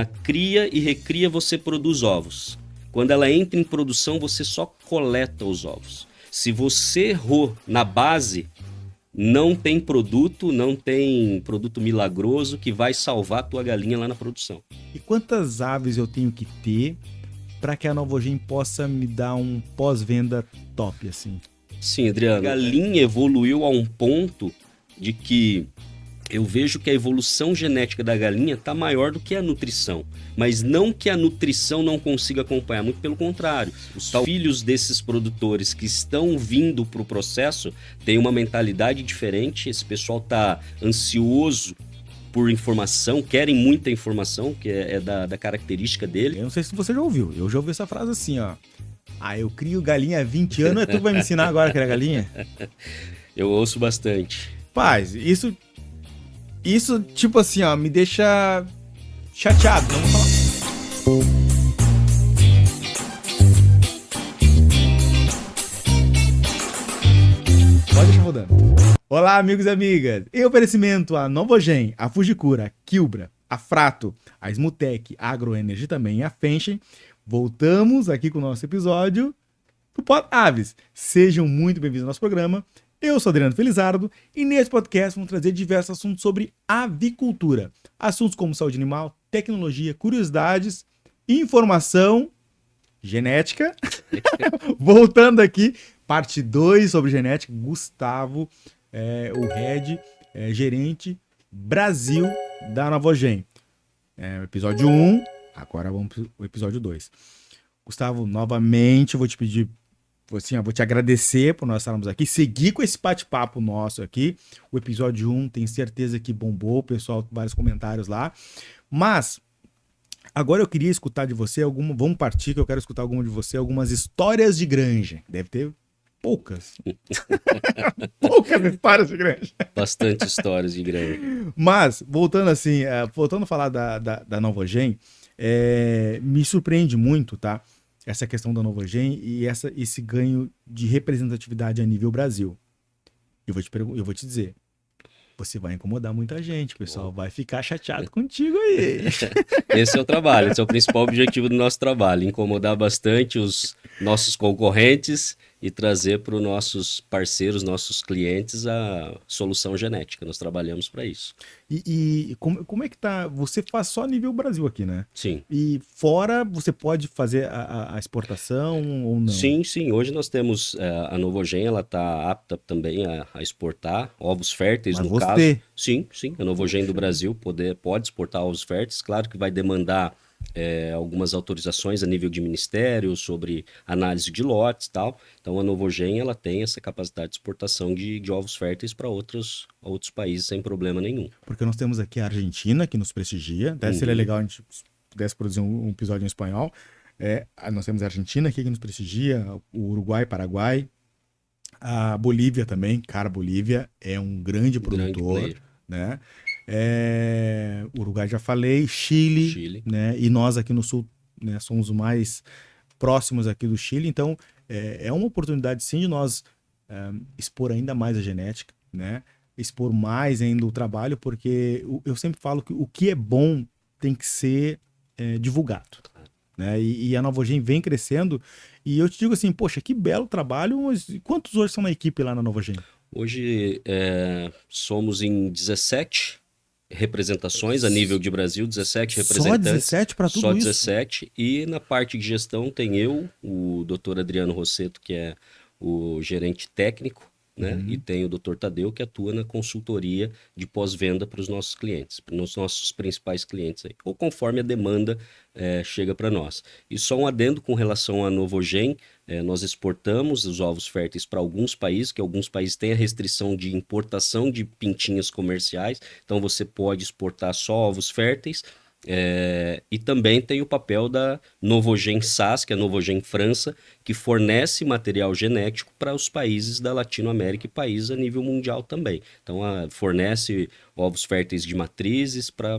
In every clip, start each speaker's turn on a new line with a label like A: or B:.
A: Na cria e recria você produz ovos. Quando ela entra em produção, você só coleta os ovos. Se você errou na base, não tem produto milagroso que vai salvar a tua galinha lá na produção.
B: E quantas aves eu tenho que ter para que a Novogen possa me dar um pós-venda top, assim?
A: Sim, Adriano. A galinha evoluiu a um ponto de que eu vejo que a evolução genética da galinha está maior do que a nutrição. Mas não que a nutrição não consiga acompanhar, muito pelo contrário. Os filhos desses produtores que estão vindo para o processo têm uma mentalidade diferente. Esse pessoal está ansioso por informação, querem muita informação, que é da característica dele.
B: Eu não sei se você já ouviu. Eu já ouvi essa frase assim, ó. Ah, eu crio galinha há 20 anos, tu vai me ensinar agora a criar galinha?
A: Eu ouço bastante.
B: Paz, isso tipo assim, ó, me deixa chateado, não vou falar. Pode deixar rodando. Olá, amigos e amigas. Em oferecimento a Novogen, a Fujikura, a Kilbra, a Frato, a Smutec, a Agroenergy também e a Fenchen, voltamos aqui com o nosso episódio do Pod Aves. Sejam muito bem-vindos ao nosso programa. Eu sou Adriano Felizardo e nesse podcast vamos trazer diversos assuntos sobre avicultura. Assuntos como saúde animal, tecnologia, curiosidades, informação, genética. Voltando aqui, parte 2 sobre genética. Gustavo, o head, gerente Brasil da Novogen. Episódio 1, agora vamos para o episódio 2. Gustavo, novamente eu vou te pedir, assim, eu vou te agradecer por nós estarmos aqui, seguir com esse bate-papo nosso aqui. O episódio 1, tenho certeza que bombou, o pessoal, vários comentários lá. Mas agora eu queria escutar de você vamos partir que eu quero escutar algumas histórias de granja. Deve ter poucas. Poucas histórias de granja.
A: Bastante histórias de granja.
B: Mas, voltando a falar da Novogen, me surpreende muito, tá? Essa questão da Novogen e esse ganho de representatividade a nível Brasil. Eu vou te dizer, você vai incomodar muita gente, o pessoal vai ficar chateado contigo aí.
A: Esse é o trabalho, esse é o principal objetivo do nosso trabalho, incomodar bastante os nossos concorrentes e trazer para os nossos parceiros, nossos clientes, a solução genética. Nós trabalhamos para isso.
B: E como é que tá? Você faz só nível Brasil aqui, né?
A: Sim.
B: E fora você pode fazer a exportação ou não?
A: Sim. Hoje nós temos a Novogen, ela está apta também a exportar ovos férteis,
B: Mas
A: no
B: você...
A: caso. Sim. A Novogen do Brasil pode exportar ovos férteis. Claro que vai demandar algumas autorizações a nível de ministério sobre análise de lotes e tal. Então a Novogen ela tem essa capacidade de exportação de ovos férteis para outros países sem problema nenhum.
B: Porque nós temos aqui a Argentina que nos prestigia, até seria legal a gente pudesse produzir um episódio em espanhol. Nós temos a Argentina aqui que nos prestigia, o Uruguai, Paraguai, a Bolívia também, cara, Bolívia é um grande produtor, né? Uruguai já falei, Chile, né? E nós aqui no sul, né, somos os mais próximos aqui do Chile, então é uma oportunidade sim de nós expor ainda mais a genética, né? Expor mais ainda o trabalho, porque eu sempre falo que o que é bom tem que ser divulgado, né? E a Novogen vem crescendo e eu te digo assim, poxa, que belo trabalho, mas quantos hoje são na equipe lá na Novogen?
A: Hoje somos em 17 representações a nível de Brasil, 17 representantes.
B: Só 17 para tudo
A: isso? Só
B: isso?
A: 17. E na parte de gestão tem eu, o Dr. Adriano Rosseto, que é o gerente técnico, né? E tem o Dr. Tadeu, que atua na consultoria de pós-venda para os nossos clientes, para os nossos principais clientes aí, ou conforme a demanda chega para nós. E só um adendo com relação à Novogen, nós exportamos os ovos férteis para alguns países, que alguns países têm a restrição de importação de pintinhas comerciais, então você pode exportar só ovos férteis. E também tem o papel da Novogen SAS, que é a Novogen França, que fornece material genético para os países da Latinoamérica e países a nível mundial também. Então, fornece ovos férteis de matrizes para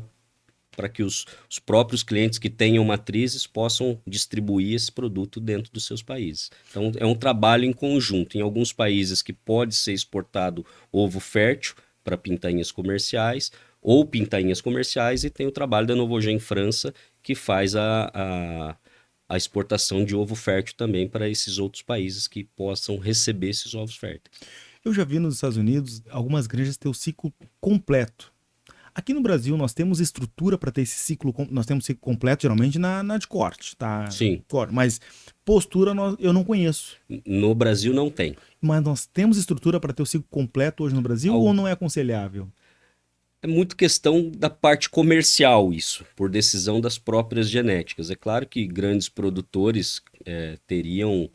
A: que os próprios clientes que tenham matrizes possam distribuir esse produto dentro dos seus países. Então, é um trabalho em conjunto. Em alguns países que pode ser exportado ovo fértil para pintainhas comerciais, ou pintainhas comerciais, e tem o trabalho da Novogen França, que faz a exportação de ovo fértil também para esses outros países que possam receber esses ovos férteis.
B: Eu já vi nos Estados Unidos algumas granjas ter o ciclo completo. Aqui no Brasil nós temos estrutura para ter esse ciclo, nós temos ciclo completo geralmente na de corte, tá?
A: Sim.
B: Mas postura eu não conheço.
A: No Brasil não tem.
B: Mas nós temos estrutura para ter o ciclo completo hoje no Brasil ou não é aconselhável?
A: É muito questão da parte comercial isso, por decisão das próprias genéticas. É claro que grandes produtores teriam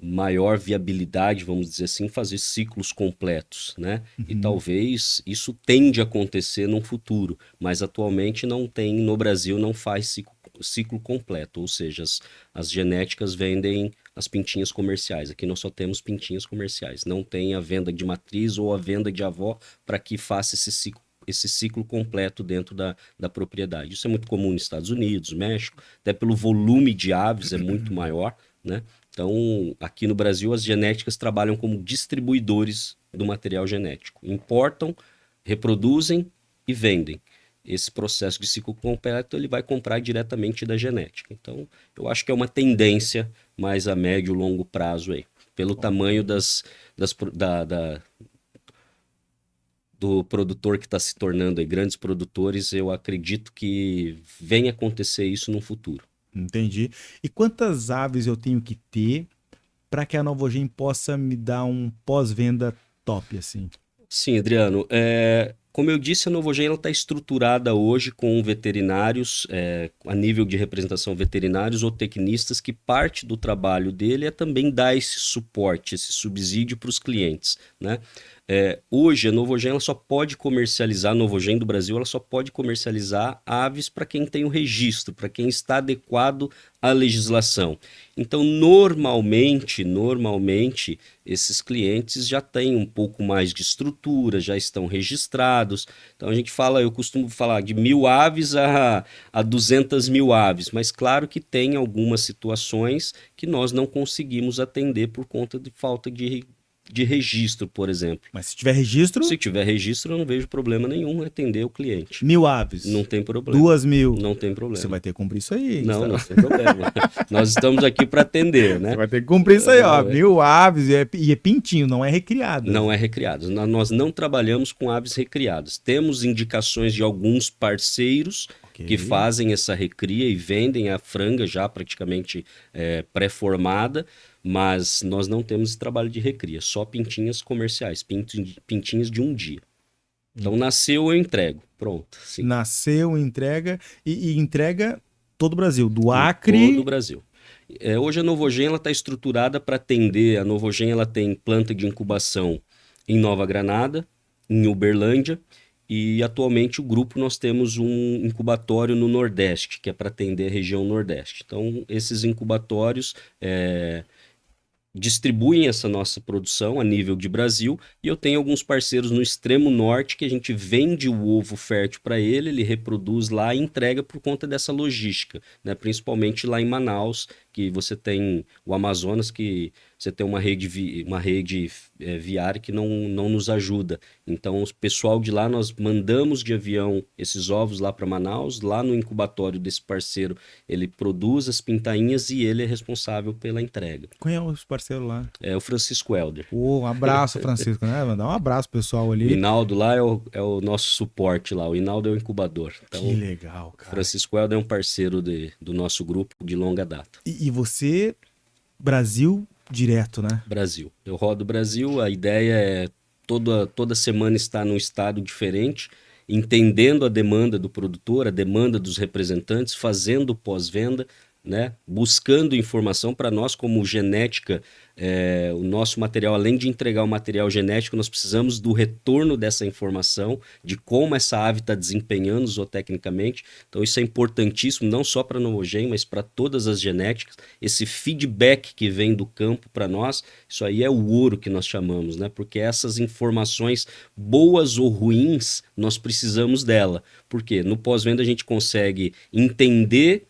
A: maior viabilidade, vamos dizer assim, fazer ciclos completos, né? E talvez isso tende a acontecer no futuro, mas atualmente não tem, no Brasil não faz ciclo completo, ou seja, as genéticas vendem as pintinhas comerciais. Aqui nós só temos pintinhas comerciais, não tem a venda de matriz ou a venda de avó para que faça esse ciclo completo dentro da propriedade. Isso é muito comum nos Estados Unidos, México, até pelo volume de aves é muito maior, né? Então, aqui no Brasil, as genéticas trabalham como distribuidores do material genético. Importam, reproduzem e vendem. Esse processo de ciclo completo ele vai comprar diretamente da genética. Então, eu acho que é uma tendência mais a médio e longo prazo aí, pelo tamanho do produtor que está se tornando aí, grandes produtores, eu acredito que venha acontecer isso no futuro.
B: Entendi. E quantas aves eu tenho que ter para que a Novogen possa me dar um pós-venda top, assim?
A: Sim, Adriano. Como eu disse, a Novogen está estruturada hoje com veterinários, a nível de representação veterinários ou tecnistas, que parte do trabalho dele é também dar esse suporte, esse subsídio para os clientes, né? Hoje a Novogen ela só pode comercializar, a Novogen do Brasil, ela só pode comercializar aves para quem tem o registro, para quem está adequado à legislação. Então, normalmente, esses clientes já têm um pouco mais de estrutura, já estão registrados. Então, eu costumo falar de 1.000 aves a 200.000 aves, mas claro que tem algumas situações que nós não conseguimos atender por conta de falta de registro, por exemplo.
B: Mas se tiver registro?
A: Se tiver registro, eu não vejo problema nenhum em atender o cliente.
B: 1.000 aves?
A: Não tem problema.
B: 2.000?
A: Não tem problema.
B: Você vai ter que cumprir isso aí.
A: Não tem problema. Nós estamos aqui para atender, né?
B: Você vai ter que cumprir isso aí, ó. 1.000 aves e é pintinho, não é recriado.
A: Não é recriado. Nós não trabalhamos com aves recriadas. Temos indicações de alguns parceiros que fazem essa recria e vendem a franga já praticamente pré-formada, mas nós não temos esse trabalho de recria, só pintinhas comerciais, pintinhas de um dia. Então nasceu, eu entrego, pronto. Sim.
B: Nasceu, entrega e entrega todo o Brasil, do Acre...
A: Todo o Brasil. Hoje a Novogen está estruturada para atender, a Novogen ela tem planta de incubação em Nova Granada, em Uberlândia, e atualmente o grupo nós temos um incubatório no Nordeste, que é para atender a região Nordeste. Então esses incubatórios distribuem essa nossa produção a nível de Brasil, e eu tenho alguns parceiros no extremo norte que a gente vende o ovo fértil para ele reproduz lá e entrega por conta dessa logística, né? Principalmente lá em Manaus, que você tem o Amazonas, que você tem uma rede viária que não nos ajuda. Então, o pessoal de lá, nós mandamos de avião esses ovos lá para Manaus, lá no incubatório desse parceiro, ele produz as pintainhas e ele é responsável pela entrega.
B: Quem é o parceiro lá?
A: É o Francisco Helder.
B: Um abraço, Francisco, né? Mandar um abraço pessoal ali.
A: O Hinaldo lá é o nosso suporte lá, o Hinaldo é o incubador. Então,
B: que legal, cara.
A: Francisco Helder é um parceiro do nosso grupo de longa data.
B: E você, Brasil direto, né?
A: Brasil. Eu rodo o Brasil, a ideia é toda semana estar num estado diferente, entendendo a demanda do produtor, a demanda dos representantes, fazendo pós-venda, né? Buscando informação para nós como genética, o nosso material, além de entregar o material genético, nós precisamos do retorno dessa informação, de como essa ave está desempenhando zootecnicamente. Então isso é importantíssimo, não só para a Novogen, mas para todas as genéticas. Esse feedback que vem do campo para nós, isso aí é o ouro que nós chamamos, né? Porque essas informações, boas ou ruins, nós precisamos dela. Por quê? No pós-venda a gente consegue entender,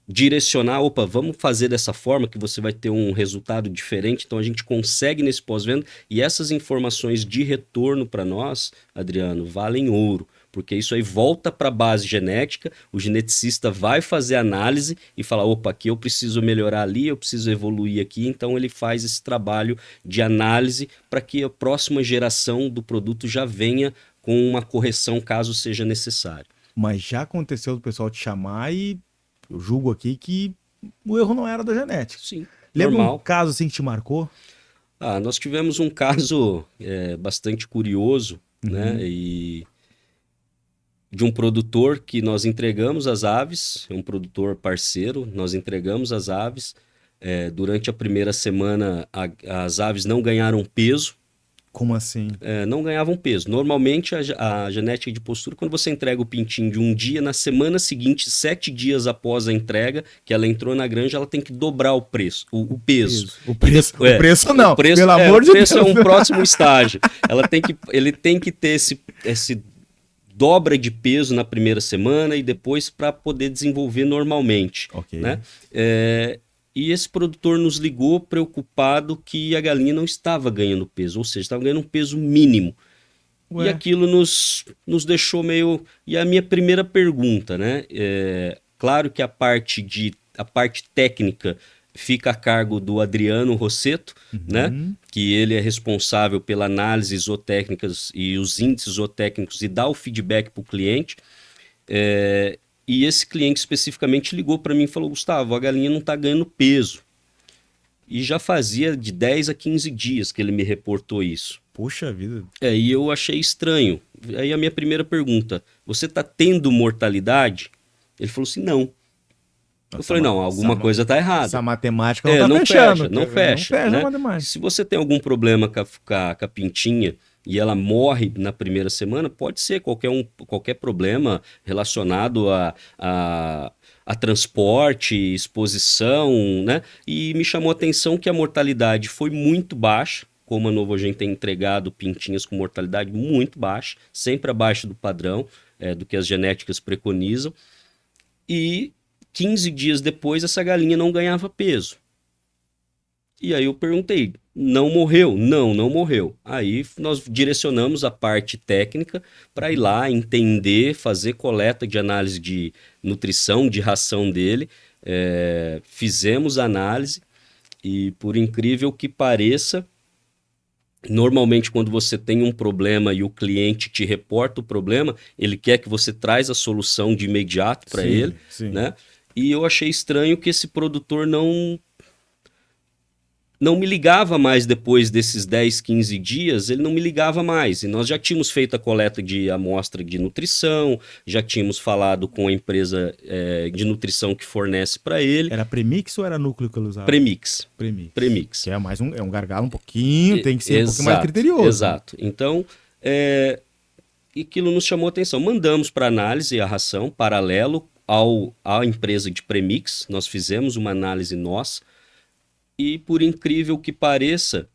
A: direcionar, vamos fazer dessa forma que você vai ter um resultado diferente. Então a gente consegue nesse pós-venda, e essas informações de retorno para nós, Adriano, valem ouro, porque isso aí volta para a base genética, o geneticista vai fazer análise e falar, opa, aqui eu preciso melhorar ali, eu preciso evoluir aqui, então ele faz esse trabalho de análise para que a próxima geração do produto já venha com uma correção caso seja necessário.
B: Mas já aconteceu do pessoal te chamar e eu julgo aqui que o erro não era da genética.
A: Sim,
B: Lembra
A: normal.
B: um caso assim que te marcou?
A: Nós tivemos um caso bastante curioso, né? E de um produtor que nós entregamos as aves, um produtor parceiro, nós entregamos as aves. Durante a primeira semana, as aves não ganharam peso.
B: Como assim?
A: Não ganhavam peso. Normalmente, a genética de postura, quando você entrega o pintinho de um dia, na semana seguinte, 7 dias após a entrega, que ela entrou na granja, ela tem que dobrar o preço, o peso.
B: O preço não, pelo amor de Deus.
A: O preço é um próximo estágio. Ele tem que ter esse dobra de peso na primeira semana e depois para poder desenvolver normalmente.
B: Ok.
A: Né? E esse produtor nos ligou preocupado que a galinha não estava ganhando peso, ou seja, estava ganhando um peso mínimo. Ué. E aquilo nos deixou meio... E a minha primeira pergunta, né? Claro que a parte técnica fica a cargo do Adriano Rosseto, né? Que ele é responsável pela análise zootécnicas e os índices zootécnicos e dá o feedback para o cliente. E esse cliente especificamente ligou para mim e falou, Gustavo, a galinha não está ganhando peso. E já fazia de 10 a 15 dias que ele me reportou isso.
B: Puxa vida.
A: E eu achei estranho. Aí a minha primeira pergunta, você está tendo mortalidade? Ele falou assim, não. Eu falei, não, alguma coisa está errada.
B: Essa matemática não está fechando.
A: Não fecha, né?
B: A matemática.
A: Se você tem algum problema com a pintinha e ela morre na primeira semana, pode ser qualquer problema relacionado a transporte, exposição, né? E me chamou a atenção que a mortalidade foi muito baixa, como a Novogen tem entregado pintinhas com mortalidade muito baixa, sempre abaixo do padrão, do que as genéticas preconizam. E 15 dias depois, essa galinha não ganhava peso. E aí eu perguntei, não morreu? Não morreu. Aí nós direcionamos a parte técnica para ir lá, entender, fazer coleta de análise de nutrição, de ração dele. Fizemos a análise e, por incrível que pareça, normalmente quando você tem um problema e o cliente te reporta o problema, ele quer que você traz a solução de imediato para ele.
B: Sim.
A: Né? E eu achei estranho que esse produtor não me ligava mais depois desses 10, 15 dias, ele não me ligava mais. E nós já tínhamos feito a coleta de amostra de nutrição, já tínhamos falado com a empresa de nutrição que fornece para ele.
B: Era premix ou era núcleo que ele usava?
A: Premix.
B: Que é mais um gargalo um pouquinho, tem que ser um pouquinho mais criterioso.
A: Exato. Então, aquilo nos chamou a atenção. Mandamos para análise a ração, paralelo à empresa de premix. Nós fizemos uma análise nossa. E, por incrível que pareça,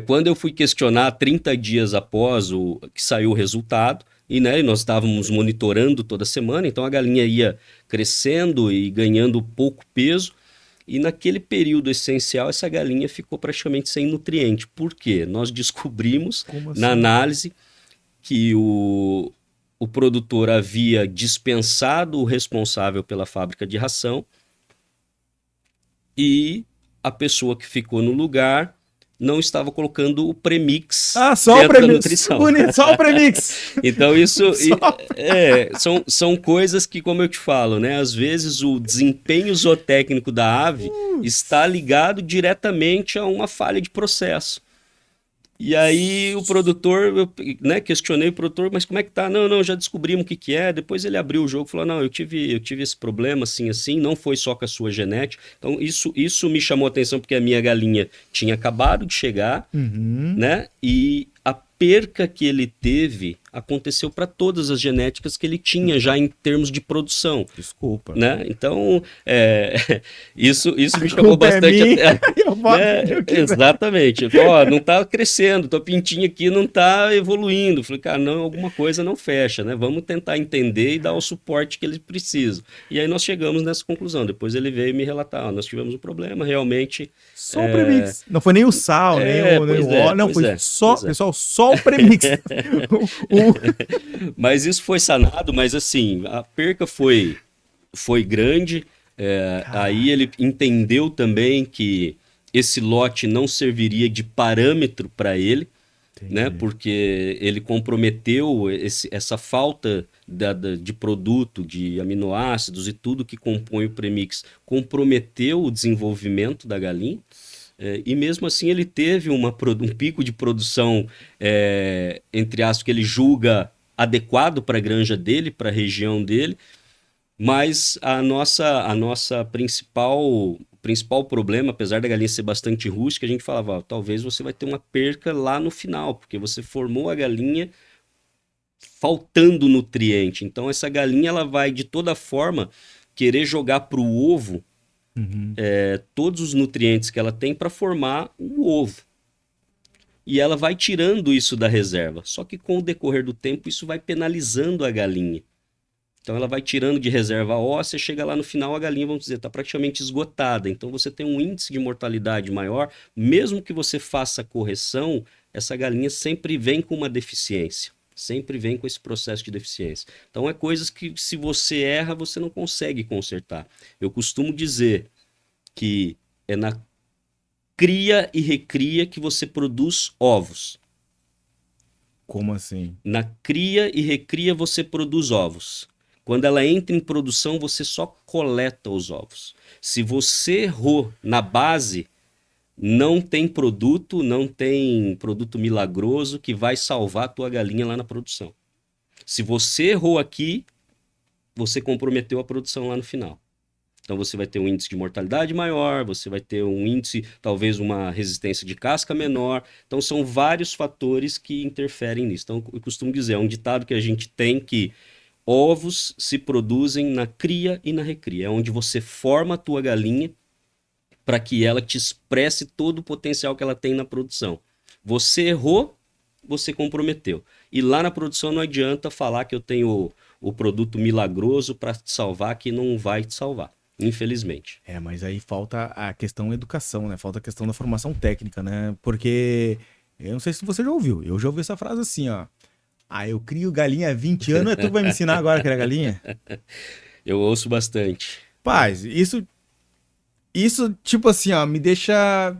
A: quando eu fui questionar 30 dias após que saiu o resultado, e nós estávamos monitorando toda semana, então a galinha ia crescendo e ganhando pouco peso, e naquele período essencial essa galinha ficou praticamente sem nutriente. Por quê? Nós descobrimos na análise que o produtor havia dispensado o responsável pela fábrica de ração, e a pessoa que ficou no lugar não estava colocando o premix
B: só
A: dentro
B: o premix.
A: Da nutrição.
B: Bonito, só o premix.
A: Então isso são coisas que, como eu te falo, né? Às vezes o desempenho zootécnico da ave está ligado diretamente a uma falha de processo. E aí o produtor, questionei o produtor, mas como é que tá? Não, já descobrimos o que é. Depois ele abriu o jogo e falou, não, eu tive esse problema assim, não foi só com a sua genética. Então isso me chamou a atenção porque a minha galinha tinha acabado de chegar, né? E a perca que ele teve aconteceu para todas as genéticas que ele tinha já em termos de produção.
B: Desculpa.
A: Né? Então, isso me chamou bastante... Exatamente. Não está crescendo, tua pintinha aqui não está evoluindo. Falei, cara, não, alguma coisa não fecha, né? Vamos tentar entender e dar o suporte que eles precisam. E aí nós chegamos nessa conclusão. Depois ele veio me relatar, nós tivemos um problema, realmente...
B: Só o premix. Não foi nem o sal, nem o óleo, não, foi só, pessoal, só o premix. O
A: Mas isso foi sanado, mas assim, a perca foi grande. Aí ele entendeu também que esse lote não serviria de parâmetro para ele, né?
B: Entendi.
A: Porque ele comprometeu essa falta de produto, de aminoácidos e tudo que compõe o premix, comprometeu o desenvolvimento da galinha. E mesmo assim ele teve um pico de produção, entre aspas, que ele julga adequado para a granja dele, para a região dele, mas a nossa principal problema, apesar da galinha ser bastante rústica, a gente falava, ó, talvez você vai ter uma perca lá no final, porque você formou a galinha faltando nutriente. Então essa galinha ela vai de toda forma querer jogar para o ovo
B: Uhum.
A: todos os nutrientes que ela tem para formar o ovo. E ela vai tirando isso da reserva. Só que com o decorrer do tempo isso vai penalizando a galinha. Então ela vai tirando de reserva óssea, chega lá no final a galinha, vamos dizer, está praticamente esgotada. Então você tem um índice de mortalidade maior, mesmo que você faça correção, essa galinha sempre vem com uma deficiência. Sempre vem com esse processo de deficiência. Então é coisas que se você erra, você não consegue consertar. Eu costumo dizer que é na cria e recria que você produz ovos.
B: Como assim?
A: Na cria e recria você produz ovos. Quando ela entra em produção, você só coleta os ovos. Se você errou na base, não tem produto milagroso que vai salvar a tua galinha lá na produção. Se você errou aqui, você comprometeu a produção lá no final. Então você vai ter um índice de mortalidade maior, você vai ter um índice, talvez uma resistência de casca menor. Então são vários fatores que interferem nisso. Então eu costumo dizer, é um ditado que a gente tem que ovos se produzem na cria e na recria. É onde você forma a tua galinha para que ela te expresse todo o potencial que ela tem na produção. Você errou, você comprometeu. E lá na produção não adianta falar que eu tenho o produto milagroso para te salvar, que não vai te salvar, infelizmente.
B: Mas aí falta a questão educação, né? Falta a questão da formação técnica, né? Porque eu não sei se você já ouviu. Eu já ouvi essa frase assim, ó. Ah, eu crio galinha há 20 anos, é tu que vai me ensinar agora a criar galinha?
A: Eu ouço bastante.
B: Paz, isso tipo assim, ó, me deixa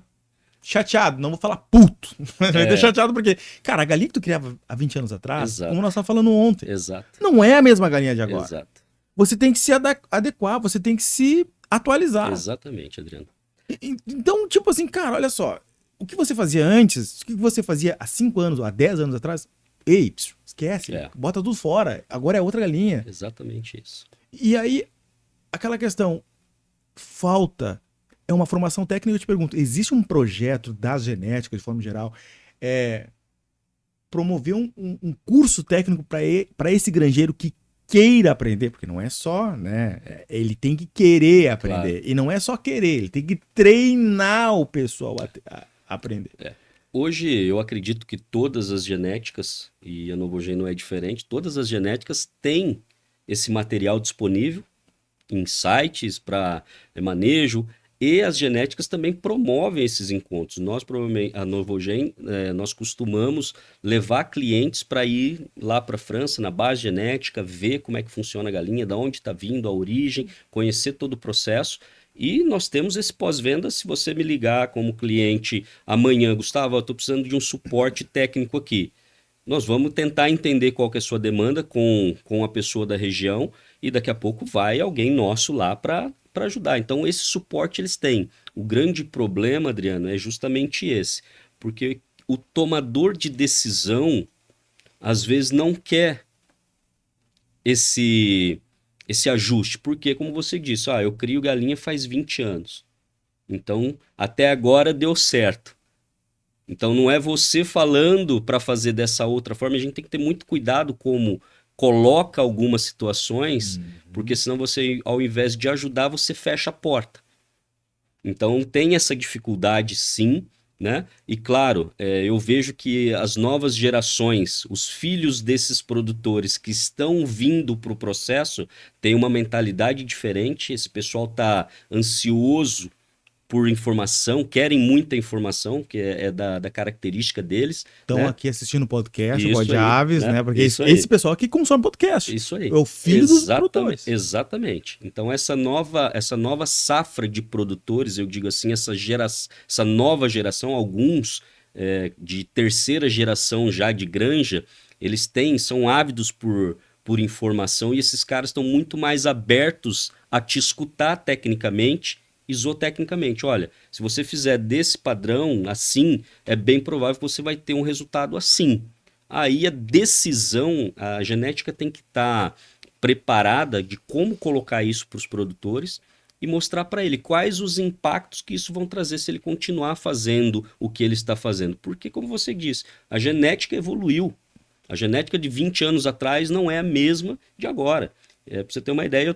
B: chateado. Não vou falar puto. Me deixa chateado porque, cara, a galinha que tu criava há 20 anos atrás, como
A: Exato,
B: nós estávamos falando ontem,
A: exato,
B: não é a mesma galinha de agora.
A: exato.
B: Você tem que se adequar, você tem que se atualizar.
A: Exatamente, Adriano.
B: Então, tipo assim, cara, olha só. O que você fazia antes, o que você fazia há 5 anos, ou há 10 anos atrás, ei, esquece, bota tudo fora. Agora é outra galinha.
A: Exatamente isso.
B: E aí, aquela questão, falta é uma formação técnica. Eu te pergunto, existe um projeto das genéticas, de forma geral, promover um curso técnico para esse granjeiro que queira aprender, porque não é só, né? Ele tem que querer aprender. Claro. E não é só querer, ele tem que treinar o pessoal a aprender.
A: Hoje eu acredito que todas as genéticas, e a Novogen não é diferente, todas as genéticas têm esse material disponível em sites para manejo, e as genéticas também promovem esses encontros. Nós, provavelmente, a Novogen, nós costumamos levar clientes para ir lá para a França, na base genética, ver como é que funciona a galinha, de onde está vindo a origem, conhecer todo o processo. E nós temos esse pós-venda, se você me ligar como cliente amanhã, Gustavo, eu estou precisando de um suporte técnico aqui. Nós vamos tentar entender qual que é a sua demanda com a pessoa da região e daqui a pouco vai alguém nosso lá para ajudar. Então esse suporte eles têm. O grande problema, Adriano, é justamente esse. Porque o tomador de decisão às vezes não quer esse ajuste. Porque, como você disse, eu crio galinha faz 20 anos. Então, até agora deu certo. Então, não é você falando para fazer dessa outra forma. A gente tem que ter muito cuidado como coloca algumas situações, porque senão você, ao invés de ajudar, você fecha a porta. Então, tem essa dificuldade, sim, né? E, claro, eu vejo que as novas gerações, os filhos desses produtores que estão vindo para o processo, têm uma mentalidade diferente. Esse pessoal está ansioso por informação, querem muita informação, que é da característica deles.
B: Estão
A: né?
B: aqui assistindo o podcast, o
A: Isso
B: Bode
A: aí,
B: Aves,
A: né?
B: né? Porque
A: Isso aí.
B: esse pessoal aqui consome podcast.
A: Isso aí.
B: É o filho dos produtores.
A: Exatamente. Então, essa nova safra de produtores, eu digo assim, essa nova geração, alguns de terceira geração já de granja, eles são ávidos por informação e esses caras estão muito mais abertos a te escutar tecnicamente e zootecnicamente. Olha, se você fizer desse padrão assim, é bem provável que você vai ter um resultado assim. Aí a decisão, a genética tem que estar preparada de como colocar isso para os produtores e mostrar para ele quais os impactos que isso vão trazer se ele continuar fazendo o que ele está fazendo. Porque, como você disse, a genética evoluiu. A genética de 20 anos atrás não é a mesma de agora. Para você ter uma ideia, eu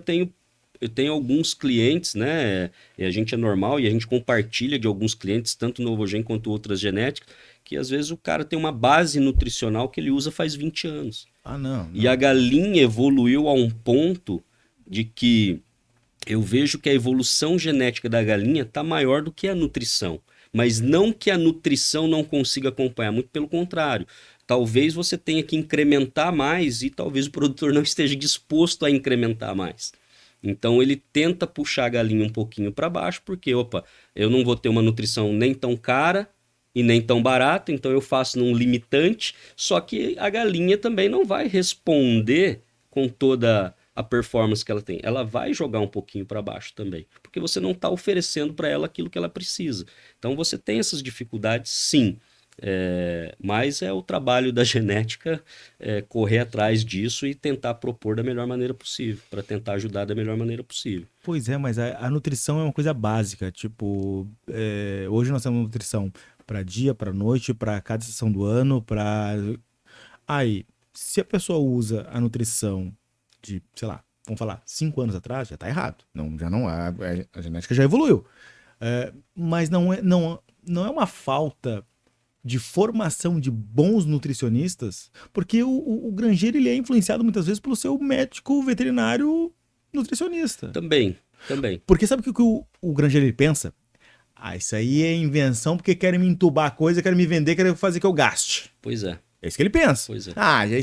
A: tenho alguns clientes, né? E a gente é normal e a gente compartilha de alguns clientes, tanto Novogen quanto outras genéticas, que às vezes o cara tem uma base nutricional que ele usa faz 20 anos.
B: Não.
A: E a galinha evoluiu a um ponto de que eu vejo que a evolução genética da galinha está maior do que a nutrição. Mas não que a nutrição não consiga acompanhar, muito pelo contrário. Talvez você tenha que incrementar mais e talvez o produtor não esteja disposto a incrementar mais. Então ele tenta puxar a galinha um pouquinho para baixo, porque, eu não vou ter uma nutrição nem tão cara e nem tão barata, então eu faço num limitante, só que a galinha também não vai responder com toda a performance que ela tem. Ela vai jogar um pouquinho para baixo também, porque você não está oferecendo para ela aquilo que ela precisa. Então você tem essas dificuldades, sim. Mas é o trabalho da genética correr atrás disso e tentar propor da melhor maneira possível, para tentar ajudar da melhor maneira possível.
B: Pois é, mas a nutrição é uma coisa básica. Tipo, hoje nós temos nutrição para dia, para noite, para cada estação do ano, para... Aí, se a pessoa usa a nutrição de, sei lá, vamos falar, 5 anos atrás, já tá errado. A genética já evoluiu. Mas não é uma falta de formação de bons nutricionistas, porque o granjeiro ele é influenciado muitas vezes pelo seu médico veterinário nutricionista.
A: Também.
B: Porque sabe o que o granjeiro ele pensa? Isso aí é invenção porque querem me entubar a coisa, querem me vender, querem fazer que eu gaste.
A: Pois é.
B: É isso que ele pensa.
A: Pois é.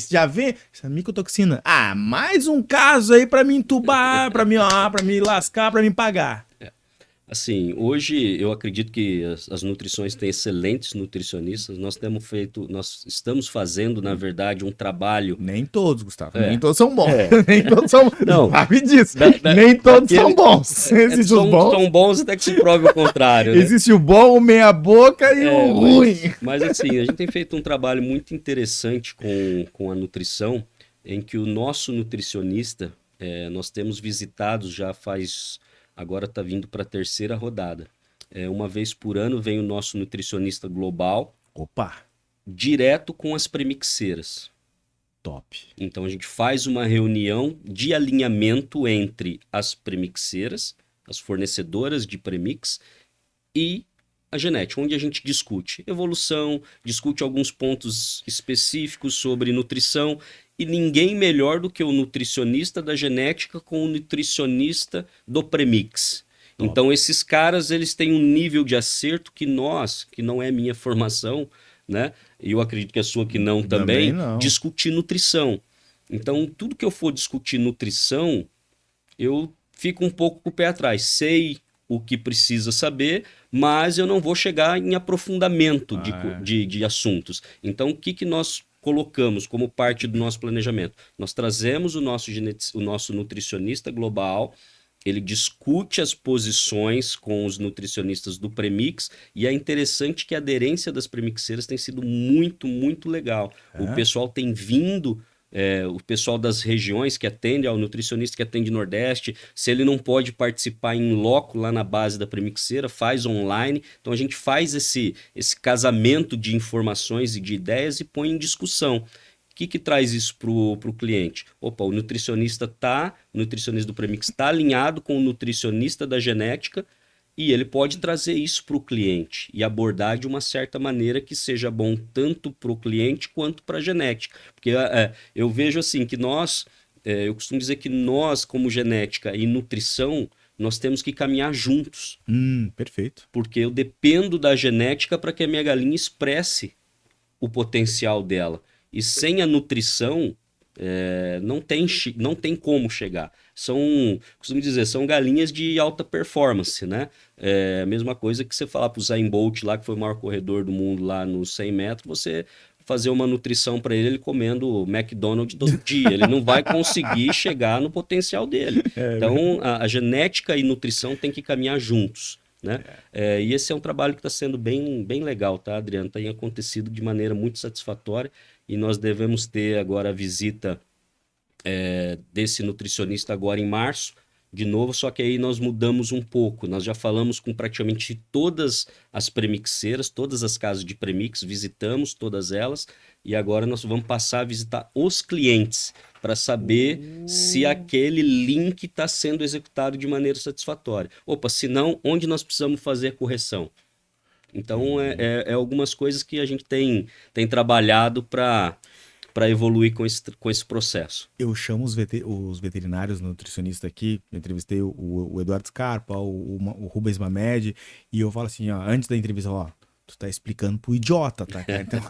B: Já vê essa micotoxina. Mais um caso aí pra me entubar, pra me lascar, pra me pagar.
A: Assim, hoje eu acredito que as nutrições têm excelentes nutricionistas. Nós estamos fazendo, na verdade, um trabalho.
B: Nem todos, Gustavo. Nem todos são bons. Nem todos são bons.
A: Não.
B: Sabe disso. Nem todos são bons. Existem os bons.
A: São bons até que se prove o contrário. Né?
B: Existe o bom, o meia boca e o ruim.
A: Mas assim, a gente tem feito um trabalho muito interessante com a nutrição, em que o nosso nutricionista, nós temos visitados já faz... Agora está vindo para a terceira rodada. Uma vez por ano vem o nosso nutricionista global.
B: Opa!
A: Direto com as premixeiras.
B: Top.
A: Então a gente faz uma reunião de alinhamento entre as premixeiras, as fornecedoras de premix e a genética, onde a gente discute evolução, discute alguns pontos específicos sobre nutrição. E ninguém melhor do que o nutricionista da genética com o nutricionista do premix. Top. Então esses caras eles têm um nível de acerto que não é minha formação, né? E eu acredito que a sua que não também, discutir nutrição. Então tudo que eu for discutir nutrição, eu fico um pouco com o pé atrás. Sei o que precisa saber, mas eu não vou chegar em aprofundamento de assuntos. Então o que nós colocamos como parte do nosso planejamento? Nós trazemos o nosso nutricionista global, ele discute as posições com os nutricionistas do premix e é interessante que a aderência das premixeiras tem sido muito, muito legal. O pessoal tem vindo... o pessoal das regiões que atende ao nutricionista que atende Nordeste, se ele não pode participar em loco lá na base da premixeira, faz online. Então a gente faz esse casamento de informações e de ideias e põe em discussão. O que traz isso para o cliente? O nutricionista do premix está alinhado com o nutricionista da genética e ele pode trazer isso para o cliente e abordar de uma certa maneira que seja bom tanto para o cliente quanto para a genética. Porque eu vejo assim que eu costumo dizer que nós, como genética e nutrição, nós temos que caminhar juntos,
B: Perfeito.
A: porque eu dependo da genética para que a minha galinha expresse o potencial dela. E sem a nutrição, não tem como chegar. Costumo dizer, são galinhas de alta performance, né? É a mesma coisa que você falar para o Usain Bolt lá, que foi o maior corredor do mundo lá nos 100 metros, você fazer uma nutrição para ele comendo McDonald's todo dia. Ele não vai conseguir chegar no potencial dele. Então, a genética e nutrição tem que caminhar juntos, né? E esse é um trabalho que está sendo bem, bem legal, tá, Adriano? Tem acontecido de maneira muito satisfatória e nós devemos ter agora a visita desse nutricionista agora em março, de novo, só que aí nós mudamos um pouco. Nós já falamos com praticamente todas as premixeiras, todas as casas de premix, visitamos todas elas e agora nós vamos passar a visitar os clientes para saber se aquele link está sendo executado de maneira satisfatória. Opa, se não, onde nós precisamos fazer a correção? Então, algumas coisas que a gente tem trabalhado para evoluir com esse processo.
B: Eu chamo os veterinários nutricionistas aqui, eu entrevistei o Eduardo Scarpa, o Rubens Mamed, e eu falo assim, ó, antes da entrevista, ó, tu tá explicando pro idiota, tá, cara? Então,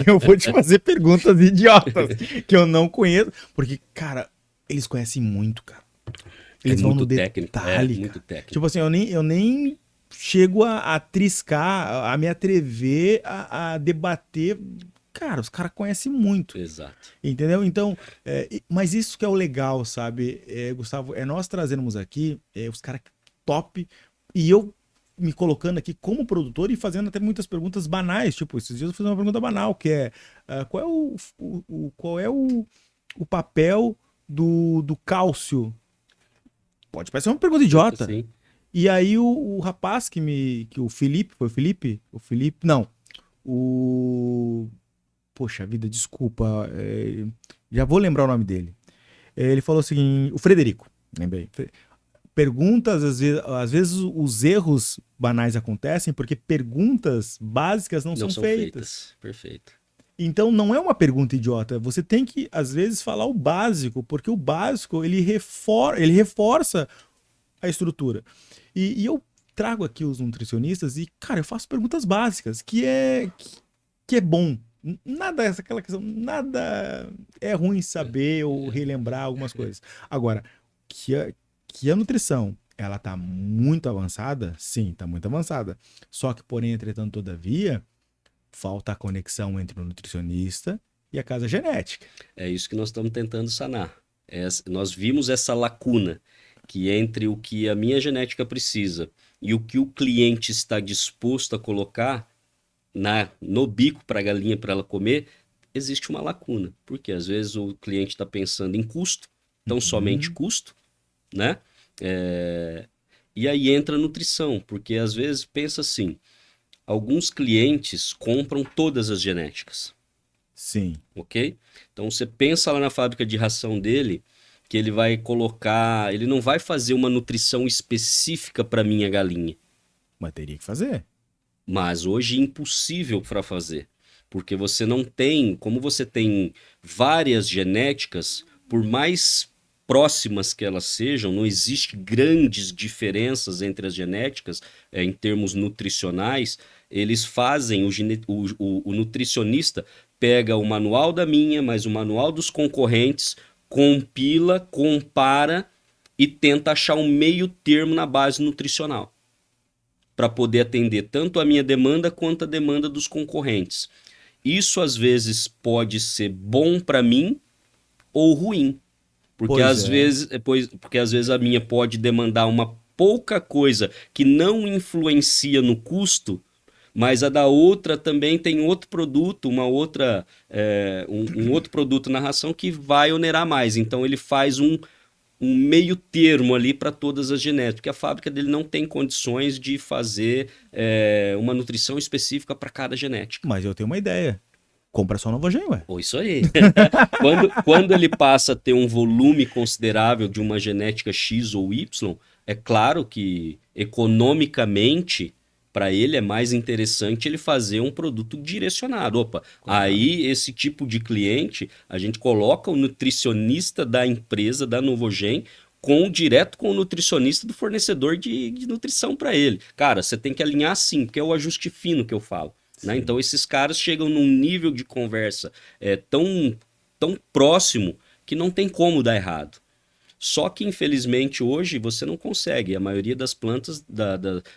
B: eu vou te fazer perguntas idiotas que eu não conheço, porque, cara, eles conhecem muito, cara. Eles vão no detalhe,
A: muito técnico.
B: Tipo assim, eu nem chego a triscar, a me atrever a debater. Cara, os caras conhecem muito.
A: Exato.
B: Entendeu? Então, mas isso que é o legal, sabe, Gustavo? Nós trazermos aqui os caras top e eu me colocando aqui como produtor e fazendo até muitas perguntas banais. Tipo, esses dias eu fiz uma pergunta banal, que é qual é o papel do cálcio? Pode parecer uma pergunta idiota.
A: Sim.
B: E aí o rapaz que o Felipe, foi o Felipe? O Felipe, não. Poxa vida, desculpa, já vou lembrar o nome dele. Ele falou o seguinte, o Frederico, lembrei. Perguntas, às vezes os erros banais acontecem porque perguntas básicas não são feitas.
A: Perfeito.
B: Então não é uma pergunta idiota, você tem que, às vezes, falar o básico, porque o básico, ele reforça a estrutura. E eu trago aqui os nutricionistas e, cara, eu faço perguntas básicas, que é bom. Nada aquela questão, nada é ruim saber ou relembrar algumas coisas. Agora, que a nutrição, ela tá muito avançada, sim, tá muito avançada. Só que, porém, entretanto, todavia, falta a conexão entre o nutricionista e a casa genética.
A: É isso que nós estamos tentando sanar. Nós vimos essa lacuna que entre o que a minha genética precisa e o que o cliente está disposto a colocar no bico para a galinha para ela comer, existe uma lacuna. Porque às vezes o cliente está pensando em custo, então somente custo, né? E aí entra a nutrição, porque às vezes pensa assim, alguns clientes compram todas as genéticas.
B: Sim.
A: Ok? Então você pensa lá na fábrica de ração dele, que ele vai colocar, ele não vai fazer uma nutrição específica para minha galinha.
B: Mas teria que fazer.
A: Mas hoje é impossível para fazer, porque você não tem, como você tem várias genéticas, por mais próximas que elas sejam, não existe grandes diferenças entre as genéticas em termos nutricionais. Eles fazem, o nutricionista pega o manual da minha, mais o manual dos concorrentes, compila, compara e tenta achar um meio termo na base nutricional, para poder atender tanto a minha demanda quanto a demanda dos concorrentes. Isso às vezes pode ser bom para mim ou ruim, porque às vezes a minha pode demandar uma pouca coisa que não influencia no custo, mas a da outra também tem outro produto, um outro produto na ração que vai onerar mais. Então ele faz um meio termo ali para todas as genéticas, porque a fábrica dele não tem condições de fazer uma nutrição específica para cada genética.
B: Mas eu tenho uma ideia. Compra só Novogen, ué.
A: Ou isso aí. quando ele passa a ter um volume considerável de uma genética X ou Y, é claro que economicamente para ele é mais interessante ele fazer um produto direcionado. Opa, aí esse tipo de cliente, a gente coloca o nutricionista da empresa, da Novogen, direto com o nutricionista do fornecedor de nutrição para ele. Cara, você tem que alinhar assim, porque é o ajuste fino que eu falo. Né? Então, esses caras chegam num nível de conversa tão próximo que não tem como dar errado. Só que, infelizmente, hoje você não consegue. A maioria das plantas,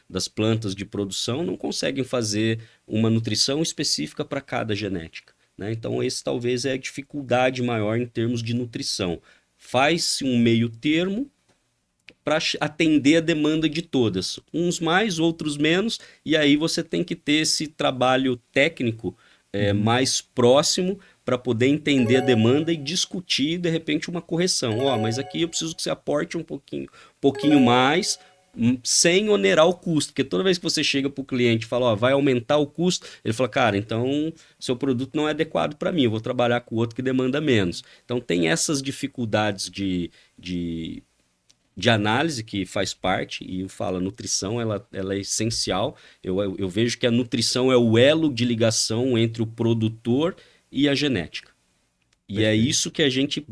A: das plantas de produção não conseguem fazer uma nutrição específica para cada genética. Né? Então, esse talvez é a dificuldade maior em termos de nutrição. Faz-se um meio termo para atender a demanda de todas. Uns mais, outros menos. E aí você tem que ter esse trabalho técnico mais próximo para poder entender a demanda e discutir, de repente, uma correção. Mas aqui eu preciso que você aporte um pouquinho mais, sem onerar o custo. Porque toda vez que você chega para o cliente e fala, vai aumentar o custo, ele fala, cara, então seu produto não é adequado para mim, eu vou trabalhar com outro que demanda menos. Então tem essas dificuldades de análise que faz parte, e eu falo, a nutrição ela é essencial. Eu vejo que a nutrição é o elo de ligação entre o produtor e a genética. E é isso que a gente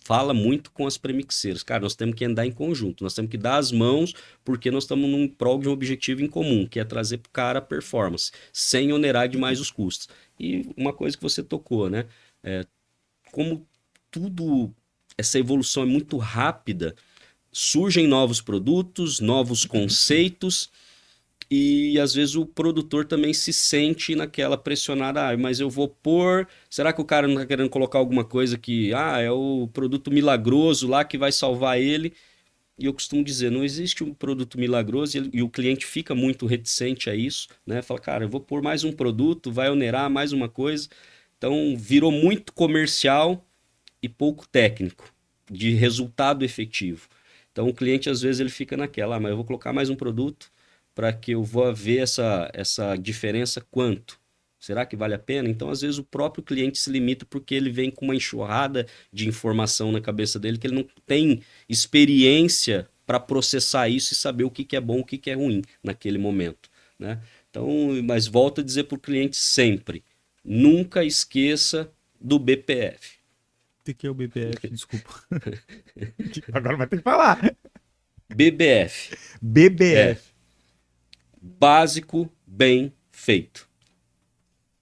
A: fala muito com as premixeiras. Cara, nós temos que andar em conjunto, nós temos que dar as mãos, porque nós estamos num prol de um objetivo em comum, que é trazer para o cara a performance, sem onerar demais os custos. E uma coisa que você tocou, né? Como tudo, essa evolução é muito rápida, surgem novos produtos, novos conceitos, e às vezes o produtor também se sente naquela pressionada, mas eu vou pôr, será que o cara não está querendo colocar alguma coisa que, é o produto milagroso lá que vai salvar ele? E eu costumo dizer, não existe um produto milagroso, e o cliente fica muito reticente a isso, né? Fala, cara, eu vou pôr mais um produto, vai onerar mais uma coisa. Então virou muito comercial e pouco técnico, de resultado efetivo. Então o cliente às vezes ele fica naquela, mas eu vou colocar mais um produto para que eu vou ver essa diferença quanto? Será que vale a pena? Então às vezes o próprio cliente se limita porque ele vem com uma enxurrada de informação na cabeça dele que ele não tem experiência para processar isso e saber o que é bom, o que é ruim naquele momento, né? Então, mas volto a dizer para o cliente sempre, nunca esqueça do BPF.
B: O que é o BPF? Desculpa. Agora vai ter que falar.
A: BBF.
B: BBF.
A: Básico, bem feito.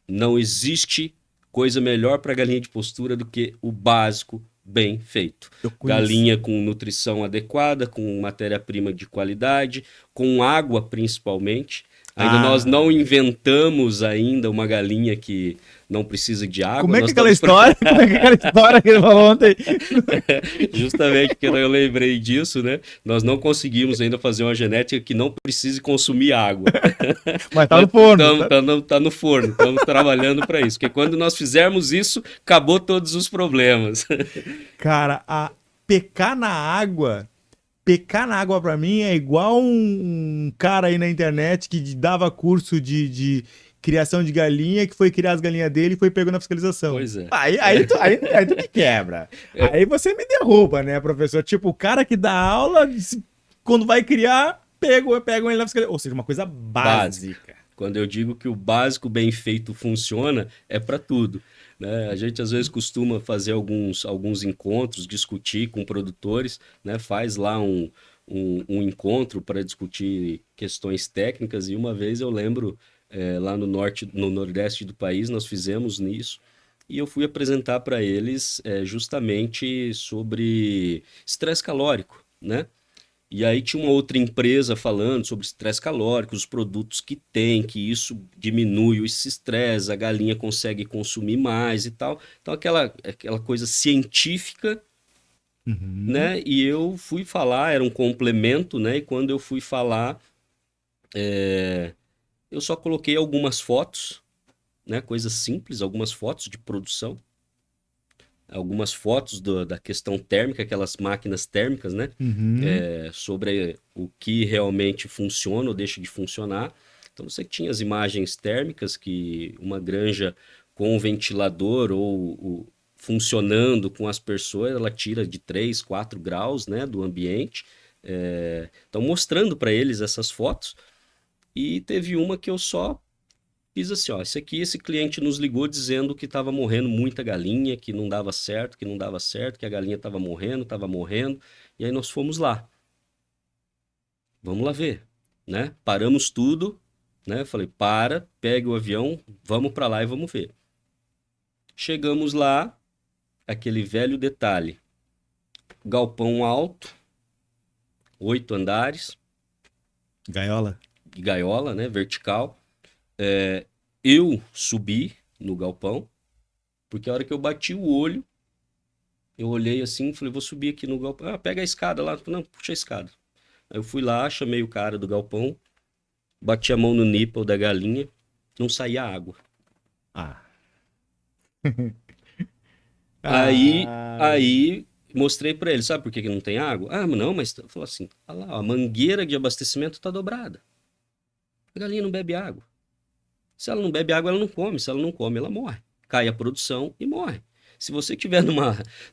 A: Não existe coisa melhor para galinha de postura do que o básico bem feito. Galinha com nutrição adequada, com matéria-prima de qualidade, com água principalmente. Nós não inventamos ainda uma galinha que não precisa de água.
B: Como é que é aquela história? Como é que é aquela história que ele falou ontem?
A: Justamente porque eu lembrei disso, né? Nós não conseguimos ainda fazer uma genética que não precise consumir água.
B: Mas tá no forno.
A: Tá no forno, estamos trabalhando para isso. Porque quando nós fizermos isso, acabou todos os problemas.
B: Cara, pecar na água pra mim é igual um cara aí na internet que dava curso de criação de galinha, que foi criar as galinhas dele e foi pegando a fiscalização.
A: Pois é.
B: Aí tu me quebra. Aí você me derruba, né, professor? Tipo, o cara que dá aula, quando vai criar, pega ele na fiscalização. Ou seja, uma coisa básica.
A: Quando eu digo que o básico bem feito funciona, é para tudo. Né? A gente às vezes costuma fazer alguns encontros, discutir com produtores, né? Faz lá um encontro para discutir questões técnicas, e uma vez eu lembro, lá no nordeste do país, nós fizemos nisso, e eu fui apresentar para eles justamente sobre estresse calórico, né? E aí tinha uma outra empresa falando sobre estresse calórico, os produtos que tem, que isso diminui esse estresse, a galinha consegue consumir mais e tal. Então aquela coisa científica, né? E eu fui falar, era um complemento, né? E quando eu fui falar, eu só coloquei algumas fotos, né? Coisas simples, algumas fotos de produção. Algumas fotos da questão térmica, aquelas máquinas térmicas, né? Sobre o que realmente funciona ou deixa de funcionar. Então você tinha as imagens térmicas, que uma granja com um ventilador ou funcionando com aspersor, ela tira de 3, 4 graus, né, do ambiente. Então mostrando para eles essas fotos. E teve uma que eu só fiz assim, esse cliente nos ligou dizendo que estava morrendo muita galinha, que não dava certo, que a galinha estava morrendo. E aí nós fomos lá. Vamos lá ver, né? Paramos tudo, né? Falei, pega o avião, vamos para lá e vamos ver. Chegamos lá, aquele velho detalhe. Galpão alto, 8 andares.
B: Gaiola.
A: Gaiola, né? Vertical. Eu subi no galpão, porque a hora que eu bati o olho, eu olhei assim, falei, vou subir aqui no galpão. Ah, pega a escada lá. Não, puxa a escada. Aí eu fui lá, chamei o cara do galpão, bati a mão no nipple da galinha, não saía água.
B: Ah.
A: Aí,
B: Ah,
A: aí mostrei pra ele, sabe por que que não tem água? Ah, não, mas falou assim, olha lá, a mangueira de abastecimento tá dobrada. A galinha não bebe água. Se ela não bebe água, ela não come. Se ela não come, ela morre. Cai a produção e morre. Se você estiver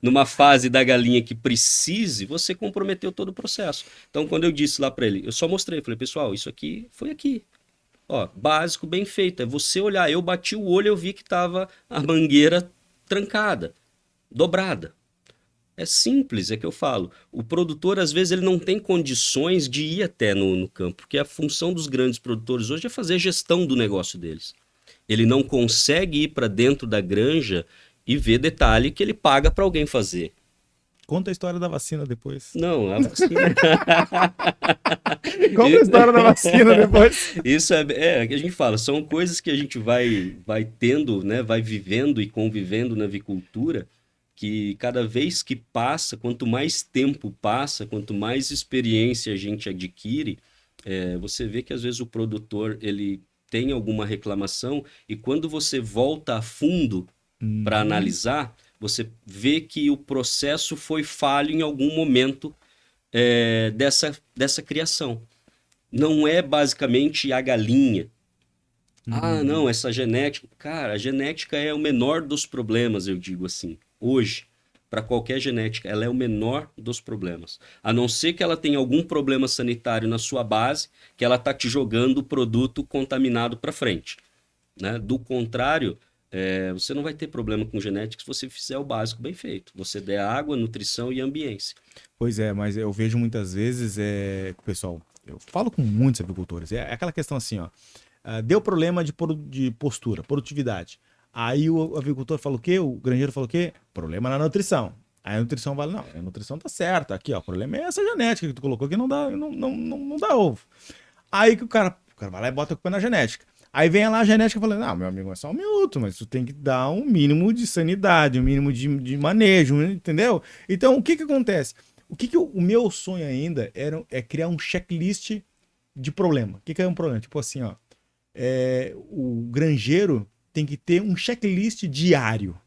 A: numa fase da galinha que precise, você comprometeu todo o processo. Então, quando eu disse lá para ele, eu só mostrei, falei, pessoal, isso aqui foi aqui. Ó, básico, bem feito. É você olhar. Eu bati o olho, eu vi que estava a mangueira trancada, dobrada. É simples, é que eu falo. O produtor, às vezes, ele não tem condições de ir até no campo, porque a função dos grandes produtores hoje é fazer a gestão do negócio deles. Ele não consegue ir para dentro da granja e ver detalhe que ele paga para alguém fazer.
B: conta a história da vacina depois.
A: Não, a vacina...
B: Conta a história da vacina depois.
A: Isso que a gente fala, são coisas que a gente vai tendo, né, vai vivendo e convivendo na avicultura, que cada vez que passa, quanto mais tempo passa, quanto mais experiência a gente adquire, você vê que às vezes o produtor ele tem alguma reclamação e quando você volta a fundo para analisar, você vê que o processo foi falho em algum momento dessa criação. Não é basicamente a galinha. Ah, não, essa genética. Cara, a genética é o menor dos problemas, eu digo assim. Hoje, para qualquer genética, ela é o menor dos problemas. A não ser que ela tenha algum problema sanitário na sua base, que ela está te jogando o produto contaminado para frente. Né? Do contrário, você não vai ter problema com genética se você fizer o básico bem feito. Você der água, nutrição e ambiência.
B: Pois é, mas eu vejo muitas vezes, pessoal, eu falo com muitos agricultores, é aquela questão assim, ó, deu problema de postura, produtividade. Aí o agricultor fala o quê? O granjeiro fala o quê? Problema na nutrição. Aí a nutrição fala, não, a nutrição tá certa, aqui ó, o problema é essa genética que tu colocou que não dá ovo. Aí que o cara vai lá e bota a culpa na genética. Aí vem lá a genética falando, não, meu amigo, é só um minuto, mas tu tem que dar um mínimo de sanidade, um mínimo de manejo, entendeu? Então, o que acontece? O meu sonho ainda é criar um checklist de problema. O que é um problema? Tipo assim, ó, o granjeiro tem que ter um checklist diário.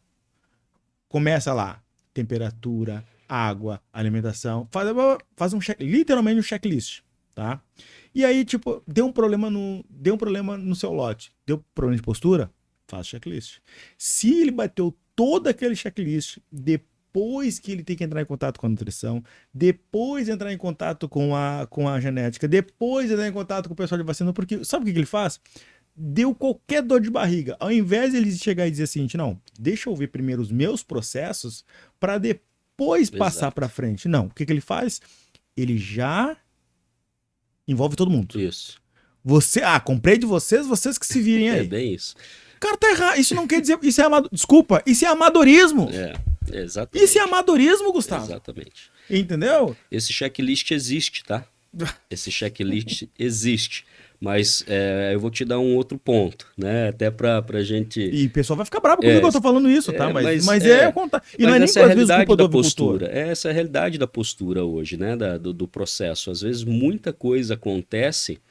B: Começa lá, temperatura, água, alimentação, faz literalmente um checklist, tá? E aí, tipo, deu um problema no seu lote, deu problema de postura, faz checklist. Se ele bateu todo aquele checklist, depois que ele tem que entrar em contato com a nutrição, depois entrar em contato com a genética, depois entrar em contato com o pessoal de vacina, porque sabe o que ele faz? Deu qualquer dor de barriga. Ao invés de ele chegar e dizer assim, não, deixa eu ver primeiro os meus processos para depois passar para frente. Não, o que ele faz? Ele já envolve todo mundo.
A: Isso.
B: Comprei de vocês que se virem aí.
A: É bem isso.
B: Cara, tá errado. Isso não quer dizer... Desculpa, isso é amadorismo.
A: Exatamente.
B: Isso é amadorismo, Gustavo.
A: Exatamente.
B: Entendeu?
A: Esse checklist existe, tá? Esse checklist existe. Mas eu vou te dar um outro ponto, né? Até pra gente...
B: E o pessoal vai ficar bravo comigo que eu tô falando isso, tá? Mas
A: é
B: contar. E não é nem
A: essa é a
B: às vezes
A: realidade
B: culpa
A: da
B: do agricultor.
A: postura. Essa é a realidade da postura hoje, né? Do processo. Às vezes muita coisa acontece,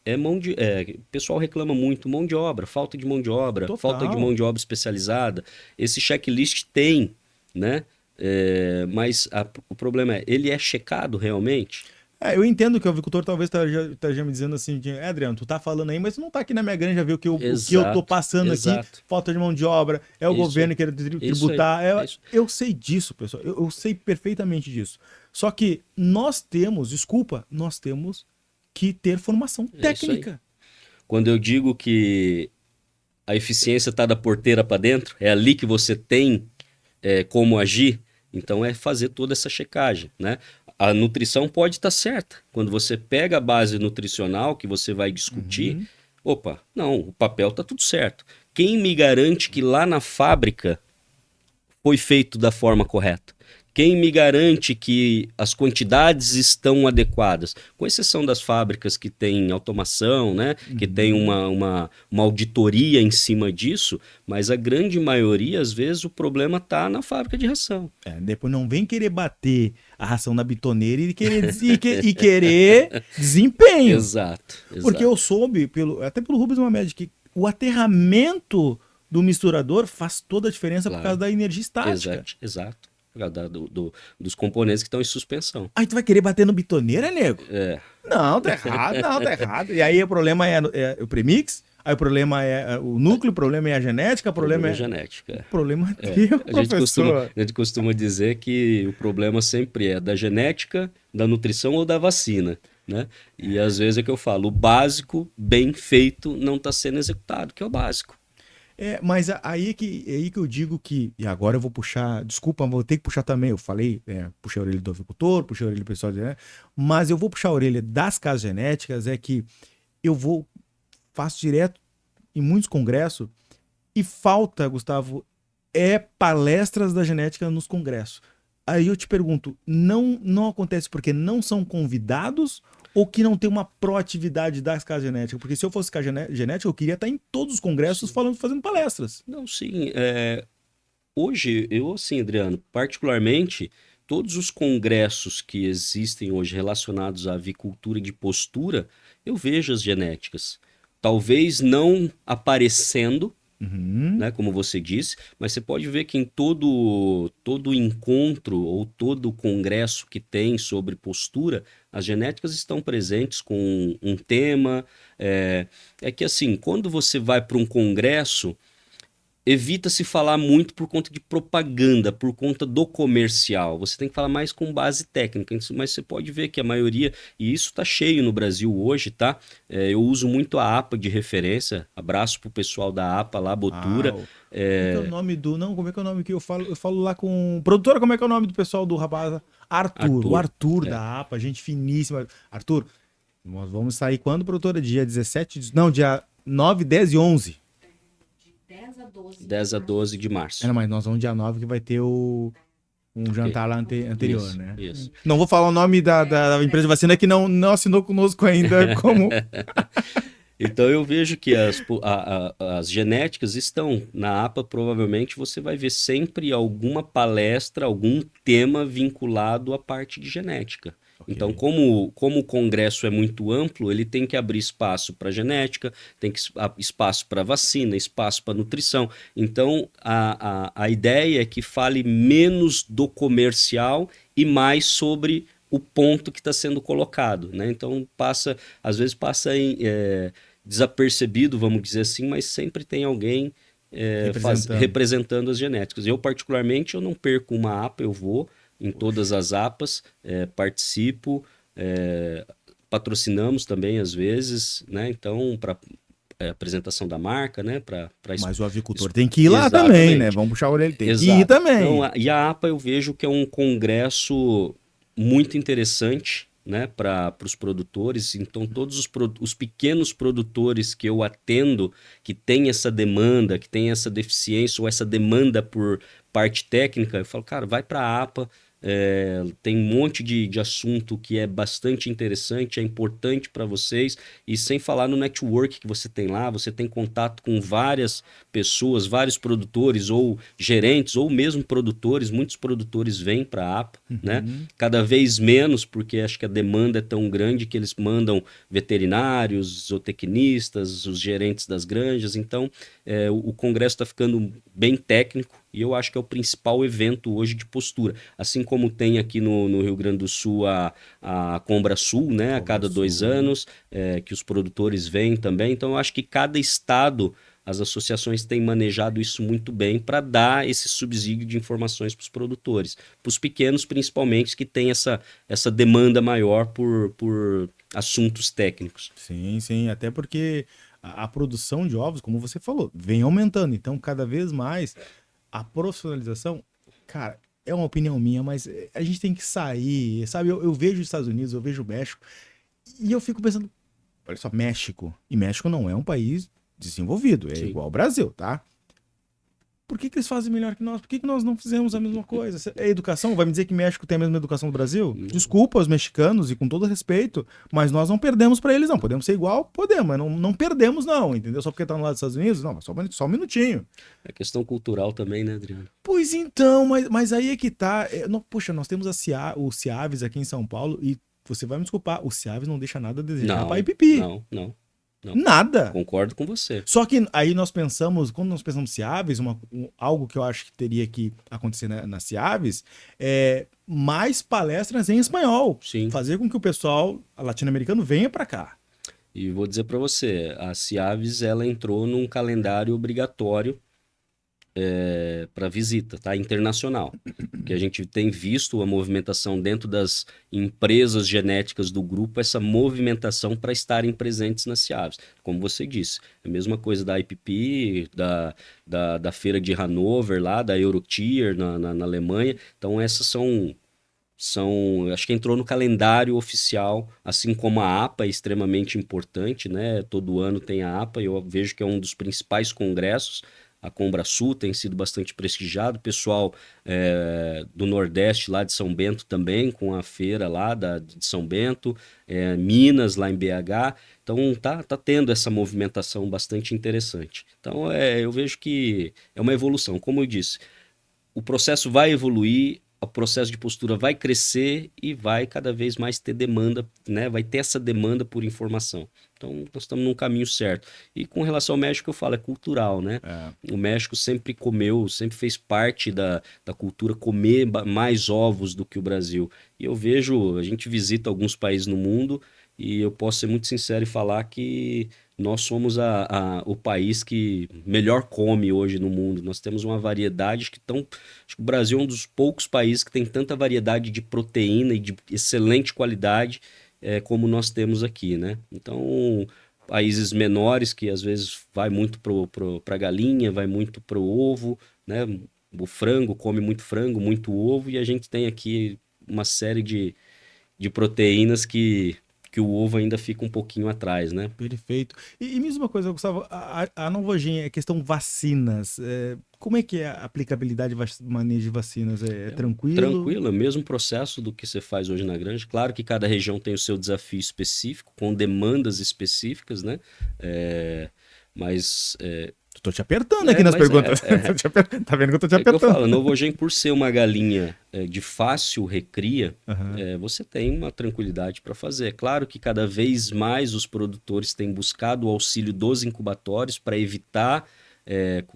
A: o pessoal reclama muito, mão de obra, falta de mão de obra,
B: Total.
A: falta de mão de obra especializada. Esse checklist tem, né? Mas o problema ele é checado realmente?
B: Eu entendo que o agricultor talvez esteja me dizendo assim, Adriano, tu tá falando aí, mas tu não tá aqui na minha granja ver o que eu tô passando aqui, falta de mão de obra, o governo querendo tributar. Eu sei disso, pessoal, eu sei perfeitamente disso. Só que nós temos que ter formação técnica.
A: Quando eu digo que a eficiência está da porteira para dentro, é ali que você tem como agir, então é fazer toda essa checagem, né? a nutrição pode estar certa. Quando você pega a base nutricional que você vai discutir, opa, não, o papel tá tudo certo. Quem me garante que lá na fábrica foi feito da forma correta? Quem me garante que as quantidades estão adequadas? Com exceção das fábricas que têm automação, né? Que tem uma auditoria em cima disso, mas a grande maioria, às vezes, o problema está na fábrica de ração.
B: Depois não vem querer bater a ração na bitoneira e querer desempenho.
A: Exato.
B: Porque eu soube, até pelo Rubens Mohamed, que o aterramento do misturador faz toda a diferença por causa da energia estática.
A: Exato. Dos componentes que estão em suspensão.
B: Aí tu vai querer bater no bitoneira, nego?
A: É.
B: Não, tá errado. E aí o problema é o premix, aí o problema é o núcleo, o problema é a genética, o problema é...
A: genética.
B: O problema é teu, professor.
A: A gente costuma dizer que o problema sempre é da genética, da nutrição ou da vacina, né? E às vezes é que eu falo, o básico, bem feito, não está sendo executado, que é o básico.
B: Mas aí que eu digo que, e agora eu vou puxar, desculpa, vou ter que puxar também, eu falei, puxei a orelha do avicultor, puxei a orelha do pessoal, mas eu vou puxar a orelha das casas genéticas, é que faço direto em muitos congressos, e falta, Gustavo, palestras da genética nos congressos. Aí eu te pergunto, não acontece porque não são convidados ou que não tem uma proatividade das casas genéticas? Porque se eu fosse casa genética, eu queria estar em todos os congressos fazendo palestras.
A: Não, sim. Hoje, assim, Adriano, particularmente, todos os congressos que existem hoje relacionados à avicultura de postura, eu vejo as genéticas. Talvez não aparecendo, né, como você disse, mas você pode ver que em todo encontro ou todo congresso que tem sobre postura, as genéticas estão presentes com um tema. É que assim, quando você vai para um congresso, evita-se falar muito por conta de propaganda, por conta do comercial. Você tem que falar mais com base técnica, mas você pode ver que a maioria, e isso está cheio no Brasil hoje, tá? Eu uso muito a APA de referência, abraço pro pessoal da APA lá, Botura.
B: Como é que é o nome como é que é o nome que eu falo? Eu falo lá com... Produtora, como é que é o nome do pessoal do rapaz? Arthur. O Arthur da APA, gente finíssima. Arthur, nós vamos sair quando, produtora? Dia 17? Não, dia 9, 10 e 11.
A: 10 a 12 de março.
B: Mas nós vamos dia 9 que vai ter um jantar lá anterior,
A: isso,
B: né?
A: Isso.
B: Não vou falar o nome da empresa de vacina que não assinou conosco ainda como...
A: Então eu vejo que as genéticas estão na APA, provavelmente você vai ver sempre alguma palestra, algum tema vinculado à parte de genética. Okay. Então, como o congresso é muito amplo, ele tem que abrir espaço para genética, tem que espaço para vacina, espaço para nutrição. Então, a ideia é que fale menos do comercial e mais sobre o ponto que está sendo colocado, né? Então, às vezes passa desapercebido, vamos dizer assim, mas sempre tem alguém representando as genéticas. Eu, particularmente, eu não perco uma APA, eu vou em todas as APAs, participo, patrocinamos também às vezes, né? Então, para apresentação da marca, né?
B: Mas o avicultor tem que ir lá também, né? Vamos puxar a orelha, ele tem que ir também.
A: Então, e a APA eu vejo que é um congresso muito interessante, né, para os produtores. Então, todos os pequenos produtores que eu atendo, que tem essa demanda, que tem essa deficiência ou essa demanda por parte técnica, eu falo, cara, vai para a APA, tem um monte de assunto que é bastante interessante, é importante para vocês, e sem falar no network que você tem lá, você tem contato com várias pessoas, vários produtores ou gerentes, ou mesmo produtores, muitos produtores vêm para a APA, né? Cada vez menos, porque acho que a demanda é tão grande que eles mandam veterinários, zootecnistas, os gerentes das granjas, então o congresso está ficando bem técnico, e eu acho que é o principal evento hoje de postura. Assim como tem aqui no Rio Grande do Sul a Combra Sul, né? A cada 2 anos, que os produtores vêm também. Então, eu acho que cada estado, as associações têm manejado isso muito bem para dar esse subsídio de informações para os produtores. Para os pequenos, principalmente, que têm essa demanda maior por assuntos técnicos.
B: Sim, sim. Até porque a produção de ovos, como você falou, vem aumentando. Então, cada vez mais... A profissionalização, cara, é uma opinião minha, mas a gente tem que sair, sabe? Eu vejo os Estados Unidos, eu vejo o México, e eu fico pensando, olha só, México. E México não é um país desenvolvido, é
A: Sim.
B: igual ao Brasil, tá? Por que eles fazem melhor que nós? Por que nós não fizemos a mesma coisa? É educação? Vai me dizer que México tem a mesma educação do Brasil? Desculpa os mexicanos e com todo respeito, mas nós não perdemos pra eles, não. Podemos ser igual? Podemos, mas não perdemos, não, entendeu? Só porque tá no lado dos Estados Unidos? Não, mas só um minutinho.
A: É questão cultural também, né, Adriano?
B: Pois então, mas aí é que tá. Poxa, nós temos o Ciaves aqui em São Paulo e você vai me desculpar, o Ciaves não deixa nada a desejar pra Ipipi.
A: Não.
B: Nada.
A: Concordo com você.
B: Só que aí nós pensamos, quando nós pensamos Ciaves, algo que eu acho que teria que acontecer na Ciaves é mais palestras em espanhol.
A: Sim.
B: Fazer com que o pessoal latino-americano venha para cá.
A: E vou dizer para você, a Ciaves ela entrou num calendário obrigatório para visita, tá? Internacional. Que a gente tem visto a movimentação dentro das empresas genéticas do grupo, essa movimentação para estarem presentes nas Ciaves. Como você disse, a mesma coisa da IPP, da feira de Hanover, lá, da Eurotier na Alemanha. Então essas acho que entrou no calendário oficial, assim como a APA é extremamente importante, né? Todo ano tem a APA, eu vejo que é um dos principais congressos. A Combrasul tem sido bastante prestigiado, o pessoal do Nordeste, lá de São Bento também, com a feira lá de São Bento, Minas, lá em BH. Então tá tendo essa movimentação bastante interessante. Então eu vejo que é uma evolução. Como eu disse, o processo vai evoluir, o processo de postura vai crescer e vai cada vez mais ter demanda, né? Vai ter essa demanda por informação. Então, nós estamos num caminho certo. E com relação ao México, eu falo, é cultural, né? O México sempre comeu, sempre fez parte da cultura comer mais ovos do que o Brasil. E eu vejo, a gente visita alguns países no mundo e eu posso ser muito sincero e falar que nós somos o país que melhor come hoje no mundo. Nós temos uma variedade acho que o Brasil é um dos poucos países que tem tanta variedade de proteína e de excelente qualidade como nós temos aqui, né? Então, países menores que às vezes vai muito para a galinha, vai muito para o ovo, né? O frango, come muito frango, muito ovo, e a gente tem aqui uma série de proteínas que o ovo ainda fica um pouquinho atrás, né?
B: Perfeito. E mesma uma coisa, Gustavo, a Novogen é questão vacinas. Como é que é a aplicabilidade de manejo de vacinas? É tranquilo?
A: Tranquilo, é o mesmo processo do que você faz hoje na granja. Claro que cada região tem o seu desafio específico, com demandas específicas, né? Mas
B: Tô te apertando aqui nas perguntas. Tá vendo que eu tô te apertando?
A: Que eu falo, Novogen, por ser uma galinha de fácil recria, você tem uma tranquilidade para fazer. É claro que cada vez mais os produtores têm buscado o auxílio dos incubatórios para evitar,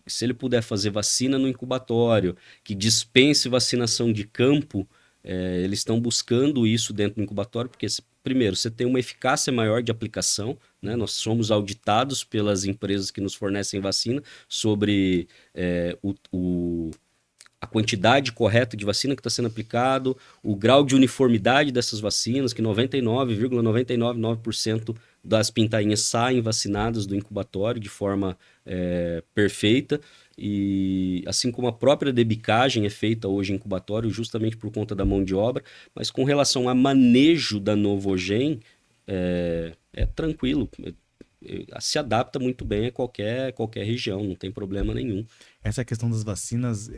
A: se ele puder fazer vacina no incubatório, que dispense vacinação de campo, eles estão buscando isso dentro do incubatório, porque primeiro, você tem uma eficácia maior de aplicação, né? Nós somos auditados pelas empresas que nos fornecem vacina sobre a quantidade correta de vacina que está sendo aplicado, o grau de uniformidade dessas vacinas, que 99,999% das pintainhas saem vacinadas do incubatório de forma perfeita, e assim como a própria debicagem é feita hoje em incubatório justamente por conta da mão de obra, mas com relação a manejo da Novogen, é tranquilo, se adapta muito bem a qualquer região, não tem problema nenhum.
B: Essa questão das vacinas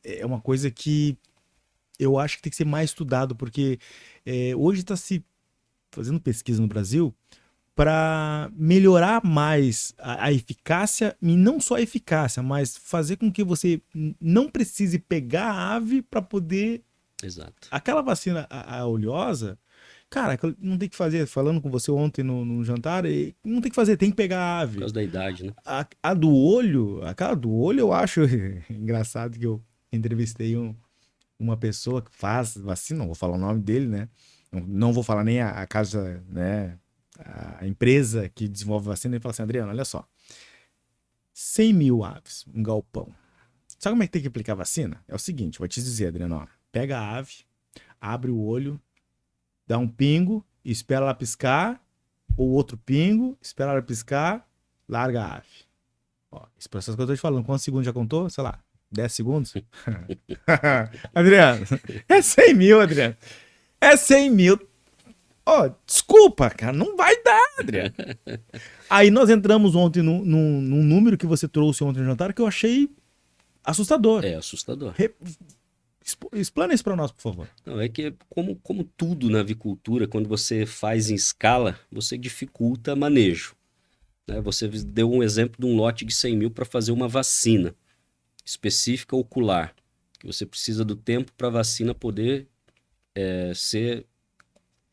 B: é uma coisa que eu acho que tem que ser mais estudado, porque hoje está se fazendo pesquisa no Brasil para melhorar mais a eficácia, e não só a eficácia, mas fazer com que você não precise pegar a ave para poder...
A: Exato.
B: Aquela vacina, a oleosa, cara, não tem que fazer, falando com você ontem no jantar, não tem que fazer, tem que pegar a ave.
A: Por causa da idade, né?
B: Aquela do olho eu acho engraçado, que eu entrevistei uma pessoa que faz vacina, não vou falar o nome dele, né? Não vou falar nem a casa, né? A empresa que desenvolve vacina, ele fala assim, Adriano, olha só, 100 mil aves, um galpão. Sabe como é que tem que aplicar a vacina? É o seguinte, vou te dizer, Adriano, ó, pega a ave, abre o olho, dá um pingo, espera ela piscar, ou outro pingo, espera ela piscar, larga a ave. Ó, esse processo que eu tô te falando, quantos segundos já contou? Sei lá, 10 segundos? Adriano, é 100 mil, Adriano. É 100 mil. Ó, desculpa, cara, não vai dar, Adriano. Aí nós entramos ontem num número que você trouxe ontem no jantar que eu achei assustador.
A: É assustador.
B: Explana isso para nós, por favor.
A: Não, é que como tudo na avicultura, quando você faz em escala, você dificulta manejo. Né? Você deu um exemplo de um lote de 100 mil para fazer uma vacina específica ocular, que você precisa do tempo para a vacina poder ser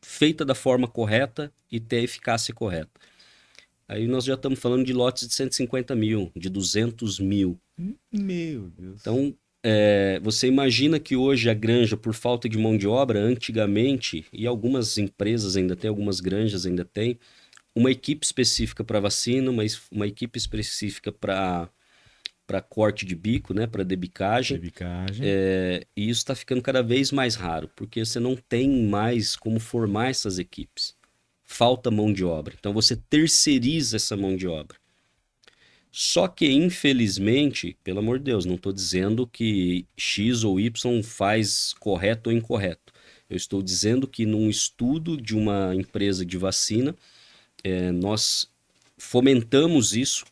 A: feita da forma correta e ter a eficácia correta. Aí nós já estamos falando de lotes de 150 mil, de 200 mil.
B: Meu Deus.
A: Então, você imagina que hoje a granja, por falta de mão de obra, antigamente, e algumas empresas ainda têm, algumas granjas ainda têm, uma equipe específica para vacina, uma equipe específica para corte de bico, né, para debicagem. E isso está ficando cada vez mais raro, porque você não tem mais como formar essas equipes. Falta mão de obra. Então você terceiriza essa mão de obra. Só que, infelizmente, pelo amor de Deus, não estou dizendo que X ou Y faz correto ou incorreto. Eu estou dizendo que num estudo de uma empresa de vacina, nós fomentamos isso.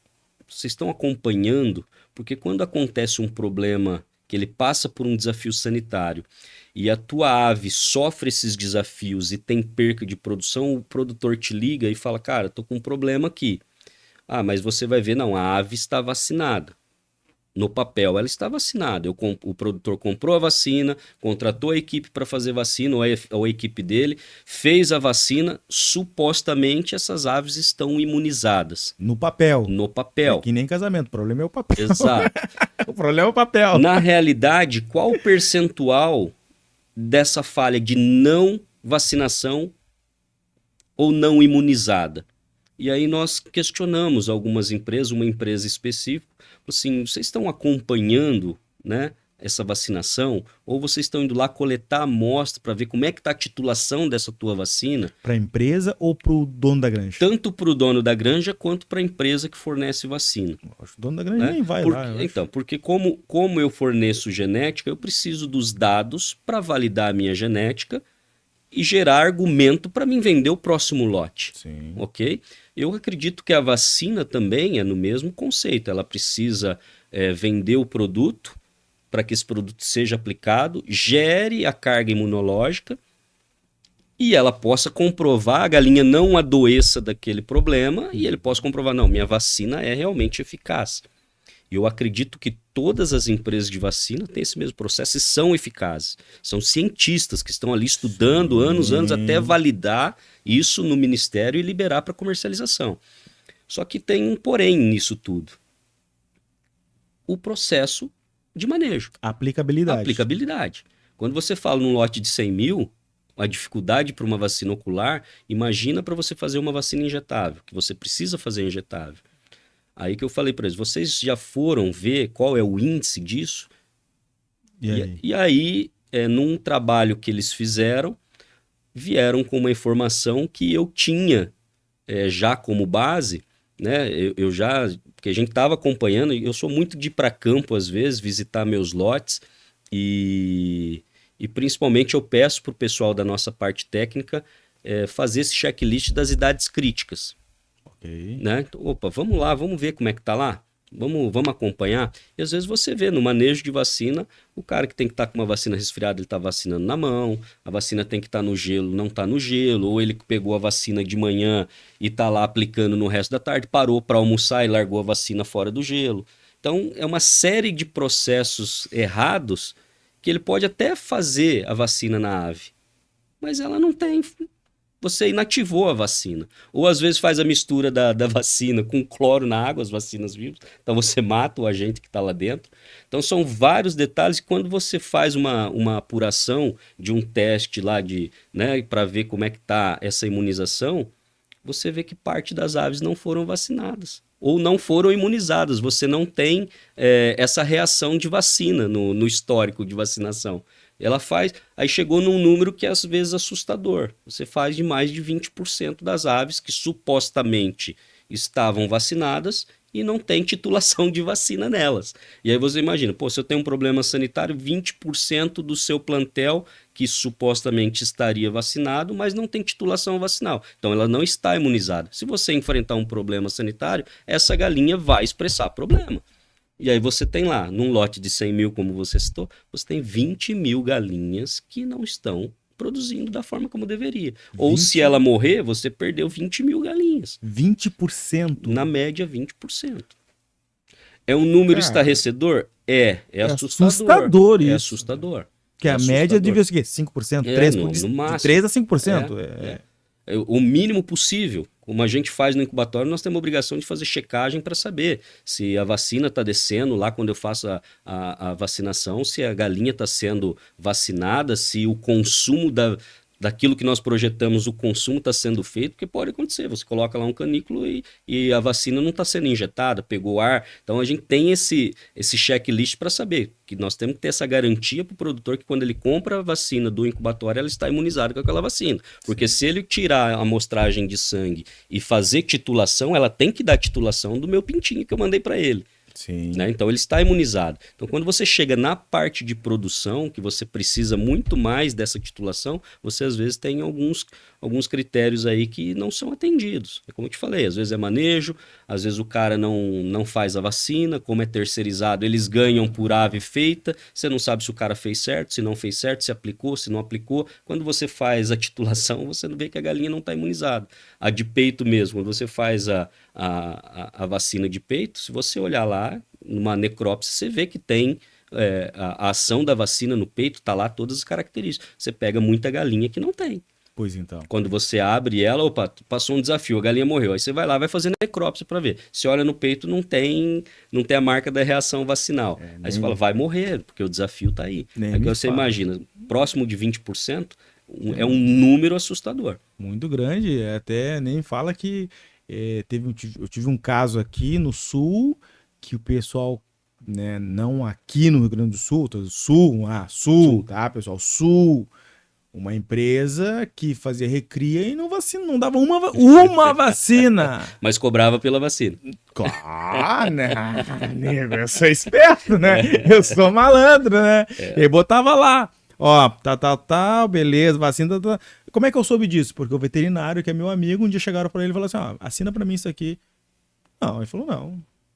A: Vocês estão acompanhando, porque quando acontece um problema que ele passa por um desafio sanitário e a tua ave sofre esses desafios e tem perca de produção, o produtor te liga e fala, cara, estou com um problema aqui. Ah, mas você vai ver, não, a ave está vacinada. No papel, ela está vacinada. O produtor comprou a vacina, contratou a equipe para fazer vacina, ou a equipe dele, fez a vacina, supostamente essas aves estão imunizadas.
B: No papel.
A: No papel.
B: É que nem casamento, o problema é o papel.
A: Exato.
B: O problema é o papel.
A: Na realidade, qual o percentual dessa falha de não vacinação ou não imunizada? E aí nós questionamos algumas empresas, uma empresa específica, assim, vocês estão acompanhando, né, essa vacinação? Ou vocês estão indo lá coletar a amostra para ver como é que está a titulação dessa tua vacina?
B: Para a empresa ou para o dono da granja?
A: Tanto para o dono da granja quanto para a empresa que fornece vacina.
B: Acho que o dono da granja nem vai lá.
A: Então, porque como eu forneço genética, eu preciso dos dados para validar a minha genética e gerar argumento para mim vender o próximo lote.
B: Sim.
A: Ok? Eu acredito que a vacina também é no mesmo conceito. Ela precisa vender o produto para que esse produto seja aplicado, gere a carga imunológica e ela possa comprovar, a galinha não adoeça daquele problema e ele possa comprovar, não, minha vacina é realmente eficaz. E eu acredito que todas as empresas de vacina têm esse mesmo processo e são eficazes. São cientistas que estão ali estudando anos até validar isso no ministério e liberar para comercialização. Só que tem um porém nisso tudo. O processo de manejo. Aplicabilidade. Quando você fala num lote de 100 mil, a dificuldade para uma vacina ocular, imagina para você fazer uma vacina injetável, que você precisa fazer injetável. Aí que eu falei para eles, vocês já foram ver qual é o índice disso? E aí, num trabalho que eles fizeram, vieram com uma informação que eu tinha já como base, né? Porque a gente estava acompanhando, eu sou muito de ir para campo às vezes, visitar meus lotes e principalmente eu peço para o pessoal da nossa parte técnica fazer esse checklist das idades críticas.
B: Okay.
A: Né? Então, opa, vamos lá, vamos ver como é que tá lá, vamos acompanhar. E às vezes você vê no manejo de vacina, o cara que tem que estar com uma vacina resfriada, ele está vacinando na mão, a vacina tem que estar no gelo, não está no gelo, ou ele pegou a vacina de manhã e está lá aplicando no resto da tarde, parou para almoçar e largou a vacina fora do gelo. Então é uma série de processos errados que ele pode até fazer a vacina na ave, mas ela não tem... Você inativou a vacina. Ou às vezes faz a mistura da vacina com cloro na água, as vacinas vivas. Então você mata o agente que está lá dentro. Então são vários detalhes que quando você faz uma apuração de um teste lá né, para ver como é que está essa imunização, você vê que parte das aves não foram vacinadas. Ou não foram imunizadas. Você não tem essa reação de vacina no histórico de vacinação. Ela faz, aí chegou num número que é às vezes assustador. Você faz de mais de 20% das aves que supostamente estavam vacinadas e não tem titulação de vacina nelas. E aí você imagina, pô, se eu tenho um problema sanitário, 20% do seu plantel que supostamente estaria vacinado, mas não tem titulação vacinal. Então ela não está imunizada. Se você enfrentar um problema sanitário, essa galinha vai expressar problema. E aí você tem lá, num lote de 100 mil, como você citou, você tem 20 mil galinhas que não estão produzindo da forma como deveria. Ou se ela morrer, você perdeu 20 mil galinhas.
B: 20%?
A: Na média, 20%. É um número estarrecedor? É assustador.
B: Isso.
A: É assustador.
B: Que a média devia ser o quê? 5%? 3%?
A: No máximo.
B: De 3 a 5%.
A: O mínimo possível. Como a gente faz no incubatório, nós temos a obrigação de fazer checagem para saber se a vacina está descendo lá quando eu faço a vacinação, se a galinha está sendo vacinada, se o consumo daquilo que nós projetamos, o consumo está sendo feito, porque pode acontecer. Você coloca lá um canículo e a vacina não está sendo injetada, pegou ar. Então a gente tem esse checklist para saber que nós temos que ter essa garantia para o produtor que quando ele compra a vacina do incubatório, ela está imunizada com aquela vacina. Porque se ele tirar a amostragem de sangue e fazer titulação, ela tem que dar titulação do meu pintinho que eu mandei para ele.
B: Sim.
A: Né? Então ele está imunizado. Então quando você chega na parte de produção, que você precisa muito mais dessa titulação, você às vezes tem alguns critérios aí que não são atendidos. É como eu te falei, às vezes é manejo, às vezes o cara não faz a vacina, como é terceirizado, eles ganham por ave feita, você não sabe se o cara fez certo, se não fez certo, se aplicou, se não aplicou. Quando você faz a titulação, você vê que a galinha não está imunizada. A de peito mesmo, quando você faz a vacina de peito, se você olhar lá, numa necrópsia, você vê que tem a ação da vacina no peito, tá lá todas as características. Você pega muita galinha que não tem.
B: Pois então.
A: Quando você abre ela, opa, passou um desafio, a galinha morreu. Aí você vai lá, vai fazer necrópsia para ver. Se olha no peito, não tem a marca da reação vacinal. Aí você fala, vai morrer, porque o desafio tá aí. Aí você imagina, próximo de 20%, é um número assustador.
B: Muito grande, até nem fala que eu tive um caso aqui no Sul, que o pessoal, né, não aqui no Rio Grande do Sul, Sul, tá, pessoal? Sul, uma empresa que fazia recria e não dava uma vacina. Mas
A: cobrava pela vacina.
B: Claro, né? Nego, eu sou esperto, né? Eu sou malandro, né? E botava lá, ó, tal, beleza, vacina, tal. Como é que eu soube disso? Porque o veterinário, que é meu amigo, um dia chegaram para ele e falaram assim, ó, assina para mim isso aqui. Não, ele falou,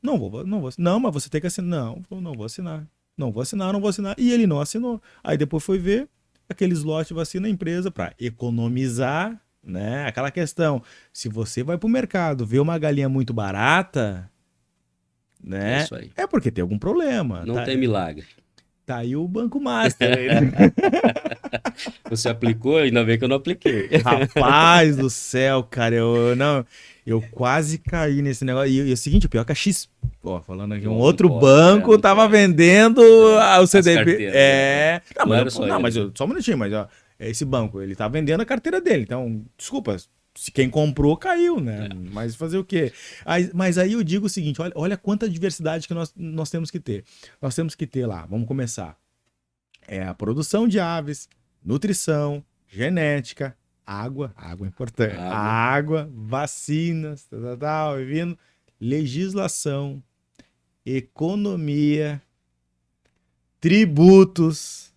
B: não vou. Não, mas você tem que assinar. Não, ele falou, não vou assinar. Não vou assinar. E ele não assinou. Aí depois foi ver aqueles lotes de vacina empresa para economizar, né? Aquela questão, se você vai pro mercado ver uma galinha muito barata, né?
A: É isso aí.
B: É porque tem algum problema.
A: Não tem milagre.
B: Tá aí o Banco Master.
A: Você aplicou, ainda bem que eu não apliquei.
B: Rapaz do céu, cara, eu quase caí nesse negócio. E o seguinte, o pior é que a X, ó, falando aqui, um outro banco tava vendendo o CDB. Só um minutinho, mas ó, esse banco, ele tá vendendo a carteira dele. Então, desculpa, se quem comprou caiu, né? Mas fazer o quê? Mas aí eu digo o seguinte, olha quanta diversidade que nós temos que ter. Nós temos que ter lá, vamos começar. A produção de aves, nutrição, genética, água é importante. Água, vacinas, legislação, economia, tributos.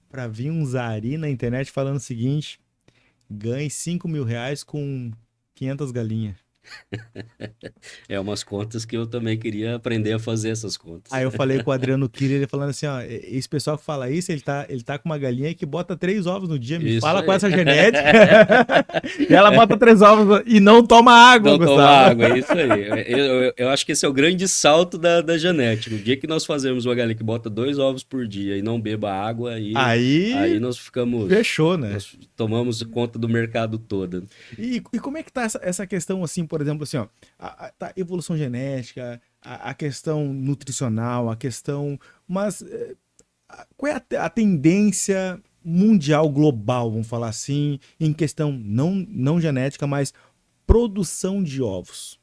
B: Para vir um Zari na internet falando o seguinte, ganhe 5 mil reais com 500 galinhas.
A: É umas contas que eu também queria aprender a fazer essas contas.
B: Aí eu falei com o Adriano Kiri, ele falando assim, ó, esse pessoal que fala isso, ele tá com uma galinha que bota 3 ovos no dia, me
A: Isso
B: fala
A: aí.
B: com essa genética. E ela bota 3 ovos e não toma água,
A: Não
B: Gustavo.
A: toma água, é isso aí. Eu acho que esse é o grande salto da genética. O dia que nós fazemos uma galinha que bota 2 ovos por dia e não beba água, aí nós ficamos...
B: Fechou, né?
A: Nós tomamos conta do mercado todo.
B: E como é que tá essa questão, assim, por exemplo, assim, ó, tá, evolução genética, a questão nutricional, a questão... Mas qual é a tendência mundial, global, vamos falar assim, em questão não genética, mas produção de ovos?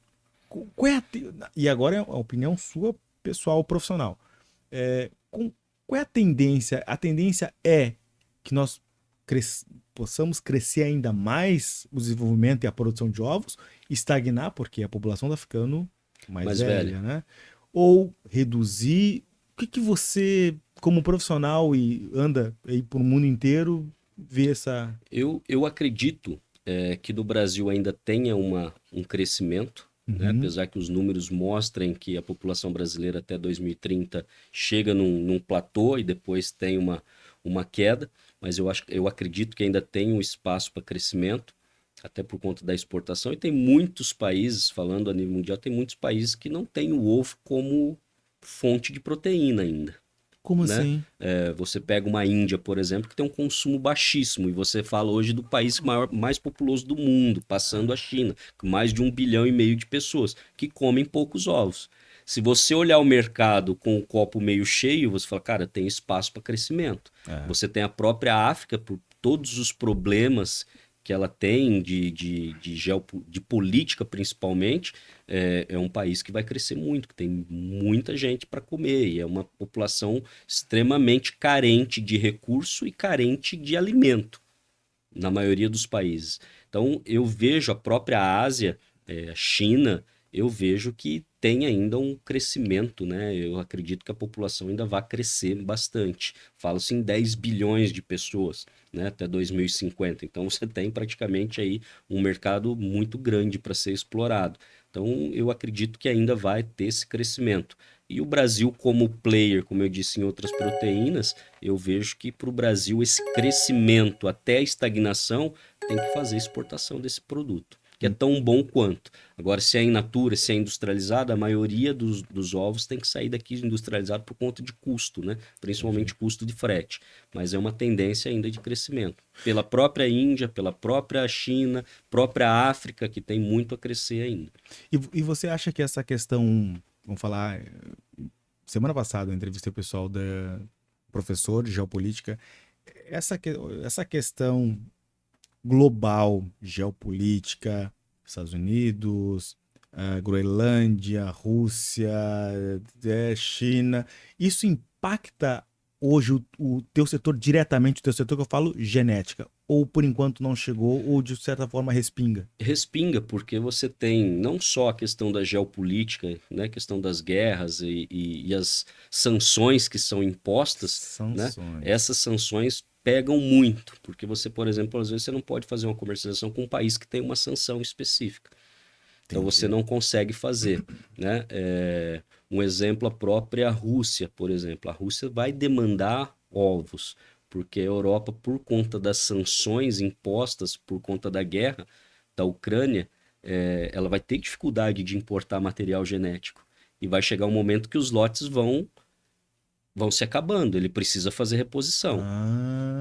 B: Qual é e agora é a opinião sua, pessoal, profissional. Qual é a tendência? A tendência é que nós possamos crescer ainda mais o desenvolvimento e a produção de ovos, estagnar, porque a população está ficando mais velha, né? Ou reduzir. O que você, como profissional e anda aí por mundo inteiro, vê essa...
A: Eu acredito que no Brasil ainda tenha um crescimento, né?
B: Uhum.
A: Apesar que os números mostrem que a população brasileira até 2030 chega num platô e depois tem uma queda, mas eu acredito que ainda tem um espaço para crescimento, até por conta da exportação, e tem muitos países, falando a nível mundial, tem muitos países que não têm o ovo como fonte de proteína ainda.
B: Como
A: Né?
B: assim?
A: Você pega uma Índia, por exemplo, que tem um consumo baixíssimo, e você fala hoje do país mais populoso do mundo, passando a China, com mais de 1,5 bilhão de pessoas, que comem poucos ovos. Se você olhar o mercado com o copo meio cheio, você fala, cara, tem espaço para crescimento. Você tem a própria África, por todos os problemas que ela tem de política principalmente, é um país que vai crescer muito, que tem muita gente para comer, e é uma população extremamente carente de recurso e carente de alimento, na maioria dos países. Então, eu vejo a própria Ásia, a China, eu vejo que tem ainda um crescimento, né? Eu acredito que a população ainda vai crescer bastante. Fala-se em 10 bilhões de pessoas, né? Até 2050. Então, você tem praticamente aí um mercado muito grande para ser explorado. Então, eu acredito que ainda vai ter esse crescimento. E o Brasil, como player, como eu disse, em outras proteínas, eu vejo que para o Brasil esse crescimento até a estagnação tem que fazer exportação desse produto, que é tão bom quanto. Agora, se é in natura, se é industrializado, a maioria dos ovos tem que sair daqui industrializado por conta de custo, né? Principalmente custo de frete. Mas é uma tendência ainda de crescimento. Pela própria Índia, pela própria China, própria África, que tem muito a crescer ainda.
B: E você acha que essa questão, vamos falar, semana passada eu entrevistei o pessoal da professor de geopolítica, essa questão global, geopolítica, Estados Unidos, Groenlândia, Rússia, China, isso impacta hoje o teu setor diretamente, o teu setor que eu falo genética, ou por enquanto não chegou, ou de certa forma respinga?
A: Respinga, porque você tem não só a questão da geopolítica, né, a questão das guerras e as sanções que são impostas, né?
B: Sanções.
A: Essas sanções pegam muito, porque você, por exemplo, às vezes você não pode fazer uma comercialização com um país que tem uma sanção específica. Então você não consegue fazer, né? Um exemplo, a própria Rússia, por exemplo. A Rússia vai demandar ovos, porque a Europa, por conta das sanções impostas por conta da guerra da Ucrânia, ela vai ter dificuldade de importar material genético. E vai chegar um momento que os lotes vão se acabando, ele precisa fazer reposição.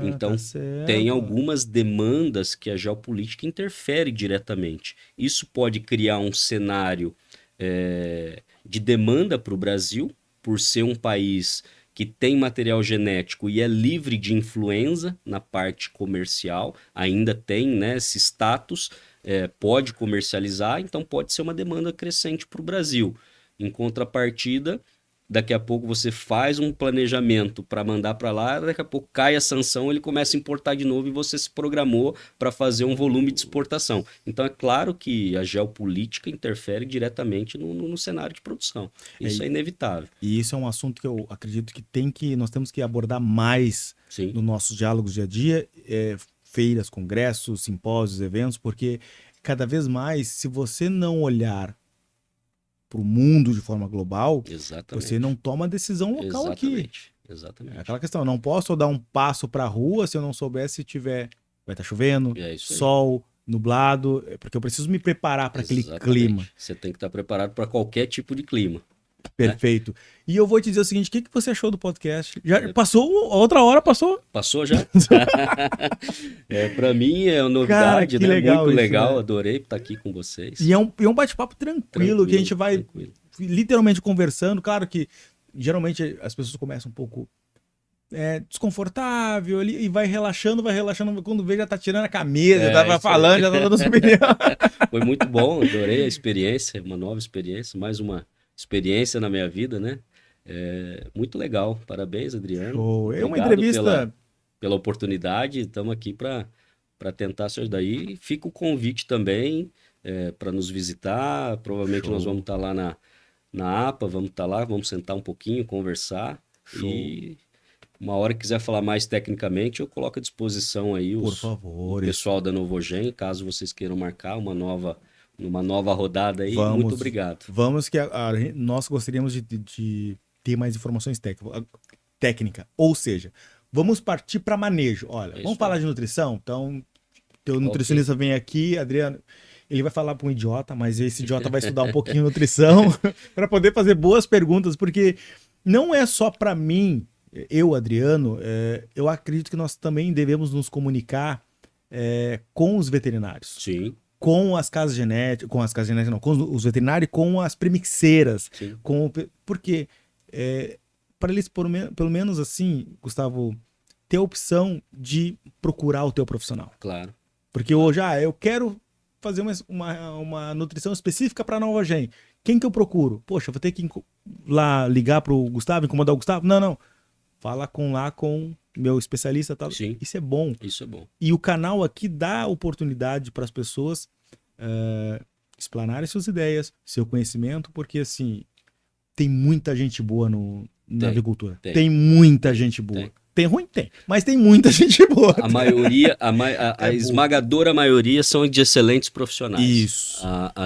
A: Então,
B: Tá certo.
A: tem algumas demandas que a geopolítica interfere diretamente. Isso pode criar um cenário de demanda para o Brasil, por ser um país que tem material genético e é livre de influenza na parte comercial, ainda tem, né, esse status, pode comercializar, então pode ser uma demanda crescente para o Brasil. Em contrapartida, daqui a pouco você faz um planejamento para mandar para lá, daqui a pouco cai a sanção, ele começa a importar de novo e você se programou para fazer um volume de exportação. Então é claro que a geopolítica interfere diretamente no cenário de produção. Isso é inevitável.
B: E isso é um assunto que eu acredito que nós temos que abordar mais
A: Sim.
B: nos nossos diálogos dia a dia, feiras, congressos, simpósios, eventos, porque cada vez mais, se você não olhar para o mundo de forma global,
A: Exatamente.
B: você não toma decisão local aqui.
A: Exatamente.
B: É aquela questão, eu não posso dar um passo para a rua se eu não souber se tiver, vai estar chovendo, sol, nublado, porque eu preciso me preparar para aquele clima.
A: Você tem que estar preparado para qualquer tipo de clima.
B: Perfeito. Né? E eu vou te dizer o seguinte, o que você achou do podcast? Já passou, outra hora passou?
A: Passou já? Para mim é uma novidade,
B: cara,
A: né?
B: Legal
A: muito
B: isso,
A: legal,
B: né?
A: Adorei estar aqui com vocês.
B: E é um bate-papo tranquilo, que a gente vai literalmente conversando. Claro que geralmente as pessoas começam um pouco desconfortável ali, e vai relaxando, quando vê já tá tirando a camisa, já tava falando, já tá dando sua opinião.
A: Foi muito bom, adorei a experiência, uma nova experiência, mais uma experiência na minha vida, né? Muito legal, parabéns, Adriano.
B: Show. É uma entrevista
A: pela oportunidade, estamos aqui para tentar isso daí. Fica o convite também para nos visitar, provavelmente nós vamos estar lá na APA, vamos estar lá, vamos sentar um pouquinho, conversar.
B: Show.
A: E uma hora que quiser falar mais tecnicamente, eu coloco à disposição aí
B: Por
A: o
B: favor.
A: pessoal da Novogen, caso vocês queiram marcar uma nova rodada aí.
B: Vamos.
A: Muito obrigado.
B: Vamos que nós gostaríamos de ter mais informações técnicas. Ou seja, vamos partir para manejo. Olha, vamos falar de nutrição? Então, teu nutricionista vem aqui, Adriano, ele vai falar para um idiota, mas esse idiota vai estudar um pouquinho nutrição para poder fazer boas perguntas, porque não é só para mim, eu, Adriano, eu acredito que nós também devemos nos comunicar com os veterinários.
A: Sim.
B: Com as casas genéticas, não, com os veterinários, com as premixeiras, porque para eles, pelo menos assim, Gustavo, ter a opção de procurar o teu profissional.
A: Claro.
B: Porque hoje, eu quero fazer uma nutrição específica para Novogen. Quem que eu procuro? Poxa, vou ter que lá ligar pro Gustavo, incomodar o Gustavo? Não. Fala com meu especialista, tal.
A: Sim.
B: Isso é bom.
A: Isso é bom.
B: E o canal aqui dá oportunidade para as pessoas explanarem suas ideias, seu conhecimento, porque assim, tem muita gente boa na agricultura. Tem muita gente boa. Tem ruim? Tem. Mas tem muita gente boa.
A: A maioria, a esmagadora maioria são de excelentes profissionais.
B: Isso.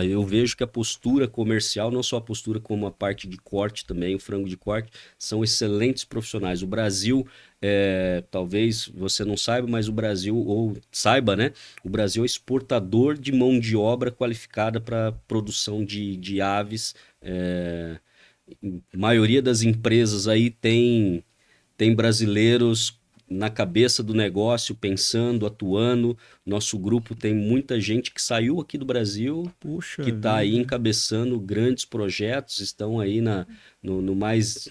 A: Eu vejo que a postura comercial, não só a postura como a parte de corte também, o frango de corte, são excelentes profissionais. O Brasil, talvez você não saiba, mas o Brasil, ou saiba, né? O Brasil é exportador de mão de obra qualificada para produção de aves. A maioria das empresas aí tem brasileiros na cabeça do negócio, pensando, atuando. Nosso grupo tem muita gente que saiu aqui do Brasil, que está aí encabeçando grandes projetos, estão aí no mais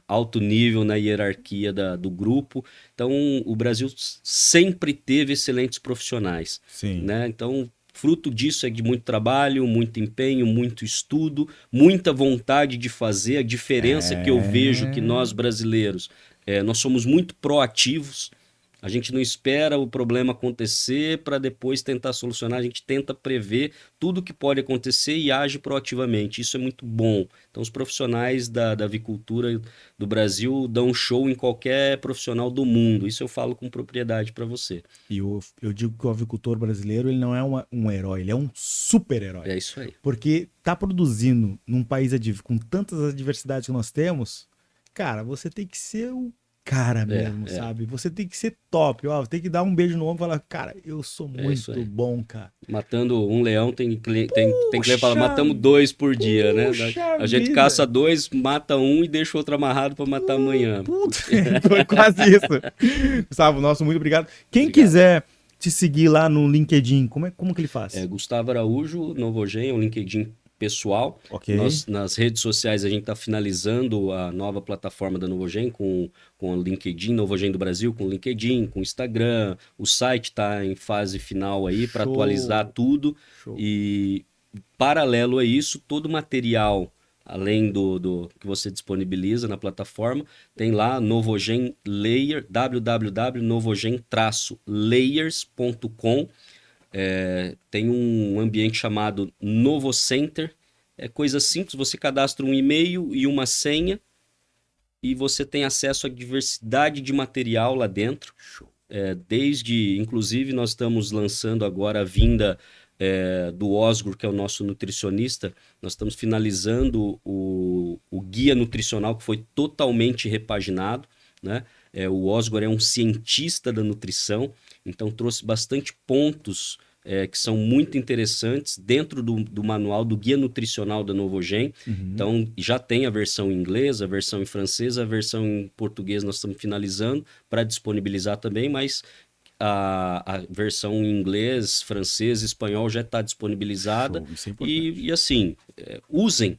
A: alto nível na hierarquia do grupo. Então, o Brasil sempre teve excelentes profissionais.
B: Sim.
A: Né? Então, fruto disso é de muito trabalho, muito empenho, muito estudo, muita vontade de fazer. A diferença que eu vejo que nós brasileiros... nós somos muito proativos, a gente não espera o problema acontecer para depois tentar solucionar, a gente tenta prever tudo que pode acontecer e age proativamente, isso é muito bom. Então os profissionais da avicultura do Brasil dão show em qualquer profissional do mundo, isso eu falo com propriedade para você.
B: E eu digo que o avicultor brasileiro ele não é um herói, ele é um super-herói.
A: É isso aí.
B: Porque tá produzindo num país com tantas adversidades que nós temos... Cara, você tem que ser o cara mesmo, sabe? Você tem que ser top, tem que dar um beijo no ombro e falar, cara, eu sou muito bom, cara.
A: Matando um leão tem que falar, matamos 2 por dia, né? A gente caça 2, mata um e deixa o outro amarrado para matar amanhã.
B: Foi quase isso. Gustavo, nosso muito obrigado. Quem quiser te seguir lá no LinkedIn, como que ele faz?
A: Gustavo Araújo, Novogen, é um LinkedIn pessoal.
B: Okay.
A: Nas redes sociais a gente está finalizando a nova plataforma da Novogen com o LinkedIn, Novogen do Brasil, com o LinkedIn, com o Instagram. O site está em fase final aí para atualizar tudo. Show. E paralelo a isso, todo o material, além do que você disponibiliza na plataforma, tem lá Novogen Layer, www.novogen-layers.com. Tem um ambiente chamado Novocenter, é coisa simples, você cadastra um e-mail e uma senha e você tem acesso à diversidade de material lá dentro, inclusive nós estamos lançando agora a vinda do Osgur, que é o nosso nutricionista, nós estamos finalizando o guia nutricional que foi totalmente repaginado, né? O Osgur é um cientista da nutrição, então trouxe bastante pontos que são muito interessantes dentro do manual, do guia nutricional da Novogen. Então já tem a versão em inglês, a versão em francês, a versão em português nós estamos finalizando para disponibilizar também, mas a versão em inglês, francês, espanhol já está disponibilizada. E assim, usem.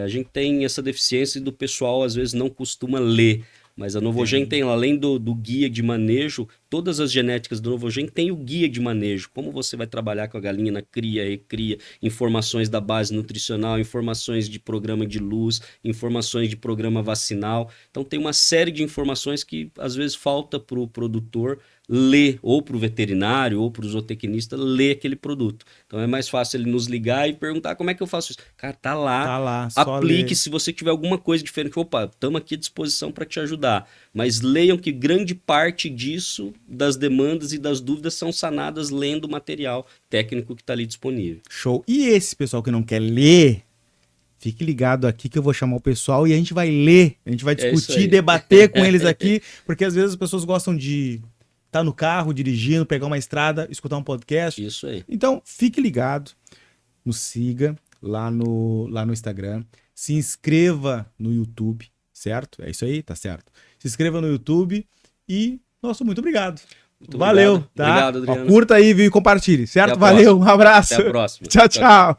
A: A gente tem essa deficiência do pessoal às vezes não costuma ler. Mas a Novogen tem, além do guia de manejo, todas as genéticas do Novogen tem o guia de manejo, como você vai trabalhar com a galinha na cria, recria, informações da base nutricional, informações de programa de luz, informações de programa vacinal. Então tem uma série de informações que às vezes falta para o produtor ler, ou para o veterinário, ou para o zootecnista, ler aquele produto. Então é mais fácil ele nos ligar e perguntar como é que eu faço isso. Cara, tá lá,
B: só
A: aplique
B: ler.
A: se você tiver alguma coisa diferente. Opa, estamos aqui à disposição para te ajudar. Mas leiam que grande parte disso, das demandas e das dúvidas, são sanadas lendo o material técnico que está ali disponível.
B: Show. E esse pessoal que não quer ler, fique ligado aqui que eu vou chamar o pessoal e a gente vai ler, a gente vai discutir, debater com eles aqui, porque às vezes as pessoas gostam de estar no carro, dirigindo, pegar uma estrada, escutar um podcast.
A: Isso aí.
B: Então, fique ligado, nos siga lá no Instagram, se inscreva no YouTube, certo? É isso aí, tá certo. Se inscreva no YouTube e, nossa, muito obrigado. Valeu,
A: obrigado.
B: tá?
A: Obrigado, Adriano.
B: Ó, curta aí, viu, e compartilhe, certo?
A: Até a
B: Valeu,
A: próxima.
B: um abraço.
A: Até a próxima.
B: Tchau, tchau.